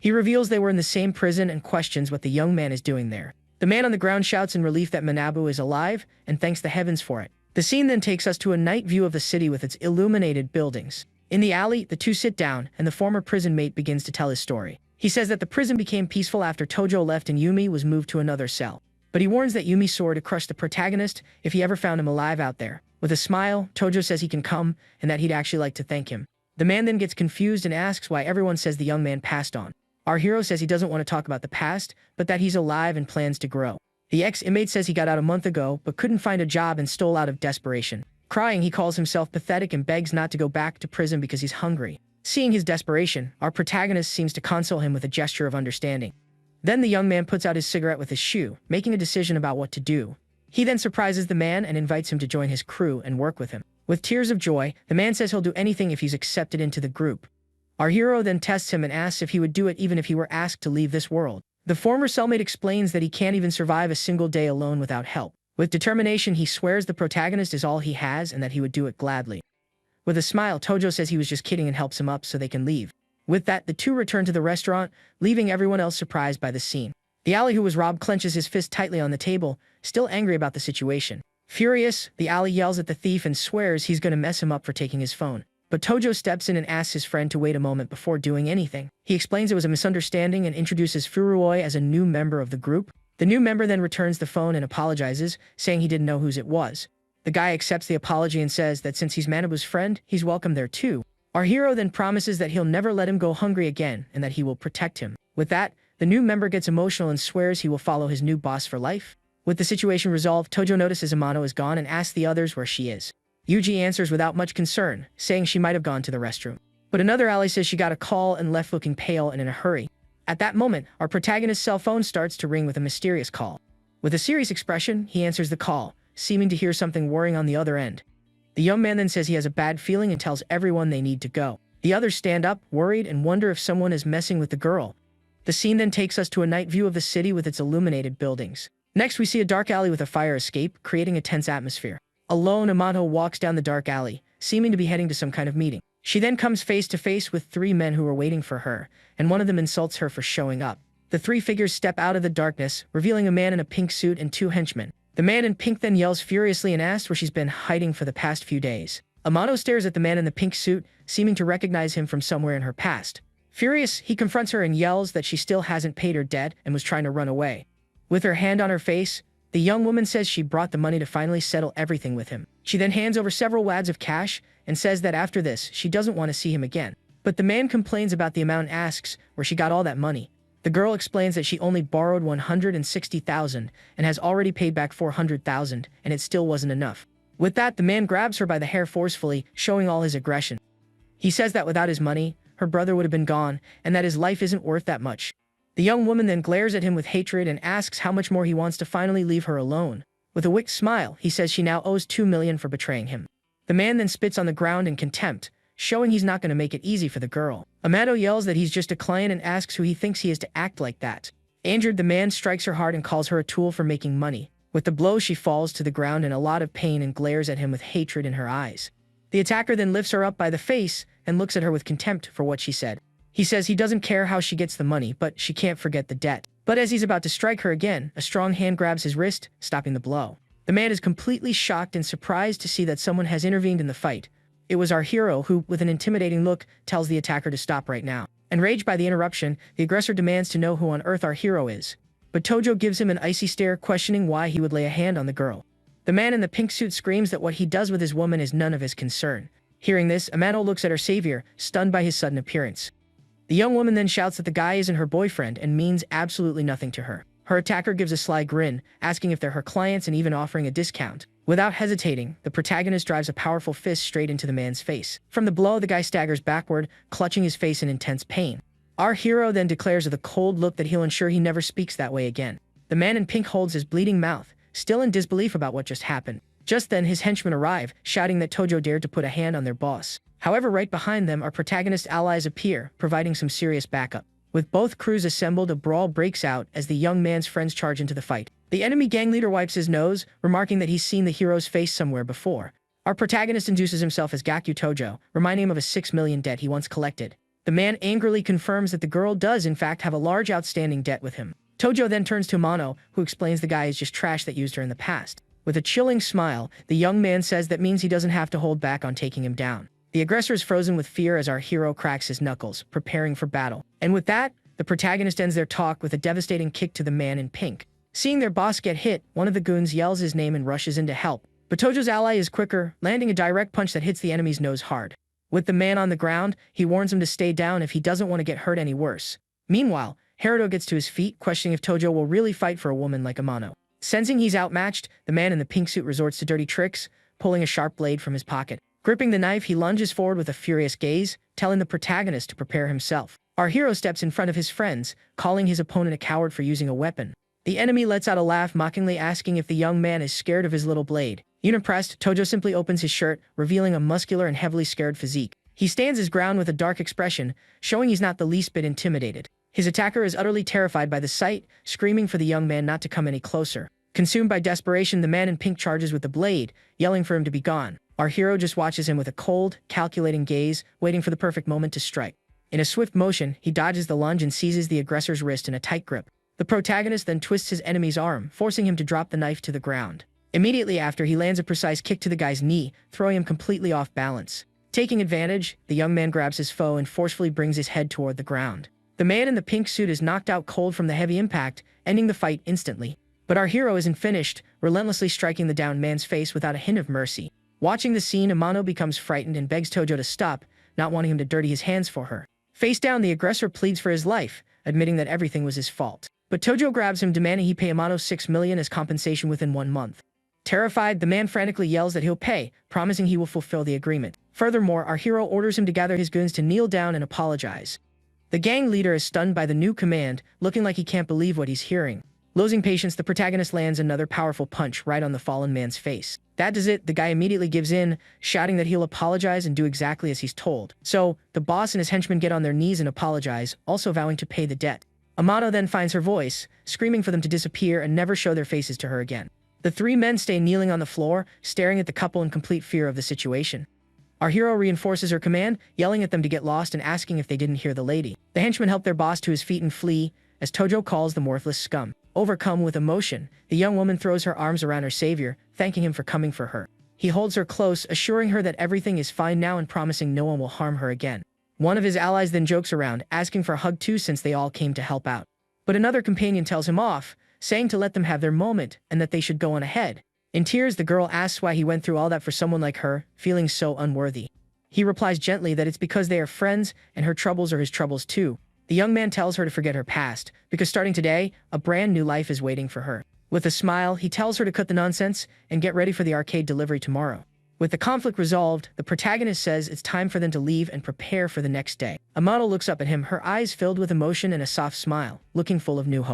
He reveals they were in the same prison and questions what the young man is doing there. The man on the ground shouts in relief that Manabu is alive and thanks the heavens for it. The scene then takes us to a night view of the city with its illuminated buildings. In the alley, the two sit down and the former prison mate begins to tell his story. He says that the prison became peaceful after Tojo left and Yumi was moved to another cell. But he warns that Yumi swore to crush the protagonist if he ever found him alive out there. With a smile, Tojo says he can come and that he'd actually like to thank him. The man then gets confused and asks why everyone says the young man passed on. Our hero says he doesn't want to talk about the past, but that he's alive and plans to grow. The ex-inmate says he got out a month ago, but couldn't find a job and stole out of desperation. Crying, he calls himself pathetic and begs not to go back to prison because he's hungry. Seeing his desperation, our protagonist seems to console him with a gesture of understanding. Then the young man puts out his cigarette with his shoe, making a decision about what to do. He then surprises the man and invites him to join his crew and work with him. With tears of joy, the man says he'll do anything if he's accepted into the group. Our hero then tests him and asks if he would do it even if he were asked to leave this world. The former cellmate explains that he can't even survive a single day alone without help. With determination, he swears the protagonist is all he has and that he would do it gladly. With a smile, Tojo says he was just kidding and helps him up so they can leave. With that, the two return to the restaurant, leaving everyone else surprised by the scene. The ally who was robbed clenches his fist tightly on the table, still angry about the situation. Furious, the ally yells at the thief and swears he's going to mess him up for taking his phone. But Tojo steps in and asks his friend to wait a moment before doing anything. He explains it was a misunderstanding and introduces Furuoi as a new member of the group. The new member then returns the phone and apologizes, saying he didn't know whose it was. The guy accepts the apology and says that since he's Manabu's friend, he's welcome there too. Our hero then promises that he'll never let him go hungry again and that he will protect him. With that, The new member gets emotional and swears he will follow his new boss for life. With the situation resolved, Tojo notices Amano is gone and asks the others where she is. Yuji answers without much concern, saying she might have gone to the restroom. But another ally says she got a call and left looking pale and in a hurry. At that moment, our protagonist's cell phone starts to ring with a mysterious call. With a serious expression, he answers the call, seeming to hear something worrying on the other end. The young man then says he has a bad feeling and tells everyone they need to go. The others stand up, worried, and wonder if someone is messing with the girl. The scene then takes us to a night view of the city with its illuminated buildings. Next, we see a dark alley with a fire escape, creating a tense atmosphere. Alone, Amano walks down the dark alley, seeming to be heading to some kind of meeting. She then comes face to face with three men who are waiting for her, and one of them insults her for showing up. The three figures step out of the darkness, revealing a man in a pink suit and two henchmen. The man in pink then yells furiously and asks where she's been hiding for the past few days. Amano stares at the man in the pink suit, seeming to recognize him from somewhere in her past. Furious, he confronts her and yells that she still hasn't paid her debt and was trying to run away. With her hand on her face, the young woman says she brought the money to finally settle everything with him. She then hands over several wads of cash and says that after this, she doesn't want to see him again. But the man complains about the amount and asks where she got all that money. The girl explains that she only borrowed 160,000 and has already paid back 400,000, and it still wasn't enough. With that, the man grabs her by the hair forcefully, showing all his aggression. He says that without his money, her brother would have been gone, and that his life isn't worth that much. The young woman then glares at him with hatred and asks how much more he wants to finally leave her alone. With a wicked smile, he says she now owes 2 million for betraying him. The man then spits on the ground in contempt, showing he's not going to make it easy for the girl. Amado yells that he's just a client and asks who he thinks he is to act like that. Injured, the man strikes her hard and calls her a tool for making money. With the blow, she falls to the ground in a lot of pain and glares at him with hatred in her eyes. The attacker then lifts her up by the face and looks at her with contempt for what she said. He says he doesn't care how she gets the money, but she can't forget the debt. But as he's about to strike her again, a strong hand grabs his wrist, stopping the blow. The man is completely shocked and surprised to see that someone has intervened in the fight. It was our hero who, with an intimidating look, tells the attacker to stop right now. Enraged by the interruption, the aggressor demands to know who on earth our hero is. But Tojo gives him an icy stare, questioning why he would lay a hand on the girl. The man in the pink suit screams that what he does with his woman is none of his concern. Hearing this, Amano looks at her savior, stunned by his sudden appearance. The young woman then shouts that the guy isn't her boyfriend and means absolutely nothing to her. Her attacker gives a sly grin, asking if they're her clients and even offering a discount. Without hesitating, the protagonist drives a powerful fist straight into the man's face. From the blow, the guy staggers backward, clutching his face in intense pain. Our hero then declares with a cold look that he'll ensure he never speaks that way again. The man in pink holds his bleeding mouth, still in disbelief about what just happened. Just then, his henchmen arrive, shouting that Tojo dared to put a hand on their boss. However, right behind them, our protagonist allies appear, providing some serious backup. With both crews assembled, a brawl breaks out as the young man's friends charge into the fight. The enemy gang leader wipes his nose, remarking that he's seen the hero's face somewhere before. Our protagonist induces himself as Gaku Tojo, reminding him of a 6 million debt he once collected. The man angrily confirms that the girl does in fact have a large outstanding debt with him. Tojo then turns to Amano, who explains the guy is just trash that used her in the past. With a chilling smile, the young man says that means he doesn't have to hold back on taking him down. The aggressor is frozen with fear as our hero cracks his knuckles, preparing for battle. And with that, the protagonist ends their talk with a devastating kick to the man in pink. Seeing their boss get hit, one of the goons yells his name and rushes in to help. But Tojo's ally is quicker, landing a direct punch that hits the enemy's nose hard. With the man on the ground, he warns him to stay down if he doesn't want to get hurt any worse. Meanwhile, Haruto gets to his feet, questioning if Tojo will really fight for a woman like Amano. Sensing he's outmatched, the man in the pink suit resorts to dirty tricks, pulling a sharp blade from his pocket. Gripping the knife, he lunges forward with a furious gaze, telling the protagonist to prepare himself. Our hero steps in front of his friends, calling his opponent a coward for using a weapon. The enemy lets out a laugh, mockingly asking if the young man is scared of his little blade. Unimpressed, Tojo simply opens his shirt, revealing a muscular and heavily scared physique. He stands his ground with a dark expression, showing he's not the least bit intimidated. His attacker is utterly terrified by the sight, screaming for the young man not to come any closer. Consumed by desperation, the man in pink charges with the blade, yelling for him to be gone. Our hero just watches him with a cold, calculating gaze, waiting for the perfect moment to strike. In a swift motion, he dodges the lunge and seizes the aggressor's wrist in a tight grip. The protagonist then twists his enemy's arm, forcing him to drop the knife to the ground. Immediately after, he lands a precise kick to the guy's knee, throwing him completely off balance. Taking advantage, the young man grabs his foe and forcefully brings his head toward the ground. The man in the pink suit is knocked out cold from the heavy impact, ending the fight instantly. But our hero isn't finished, relentlessly striking the downed man's face without a hint of mercy. Watching the scene, Amano becomes frightened and begs Tojo to stop, not wanting him to dirty his hands for her. Face down, the aggressor pleads for his life, admitting that everything was his fault. But Tojo grabs him, demanding he pay Amano 6 million as compensation within 1 month. Terrified, the man frantically yells that he'll pay, promising he will fulfill the agreement. Furthermore, our hero orders him to gather his goons to kneel down and apologize. The gang leader is stunned by the new command, looking like he can't believe what he's hearing. Losing patience, the protagonist lands another powerful punch right on the fallen man's face. That does it. The guy immediately gives in, shouting that he'll apologize and do exactly as he's told. So, the boss and his henchmen get on their knees and apologize, also vowing to pay the debt. Amano then finds her voice, screaming for them to disappear and never show their faces to her again. The 3 men stay kneeling on the floor, staring at the couple in complete fear of the situation. Our hero reinforces her command, yelling at them to get lost and asking if they didn't hear the lady. The henchmen help their boss to his feet and flee, as Tojo calls them worthless scum. Overcome with emotion, the young woman throws her arms around her savior, thanking him for coming for her. He holds her close, assuring her that everything is fine now and promising no one will harm her again. One of his allies then jokes around, asking for a hug too since they all came to help out. But another companion tells him off, saying to let them have their moment and that they should go on ahead. In tears, the girl asks why he went through all that for someone like her, feeling so unworthy. He replies gently that it's because they are friends and her troubles are his troubles too. The young man tells her to forget her past, because starting today, a brand new life is waiting for her. With a smile, he tells her to cut the nonsense and get ready for the arcade delivery tomorrow. With the conflict resolved, the protagonist says it's time for them to leave and prepare for the next day. Amano looks up at him, her eyes filled with emotion and a soft smile, looking full of new hope.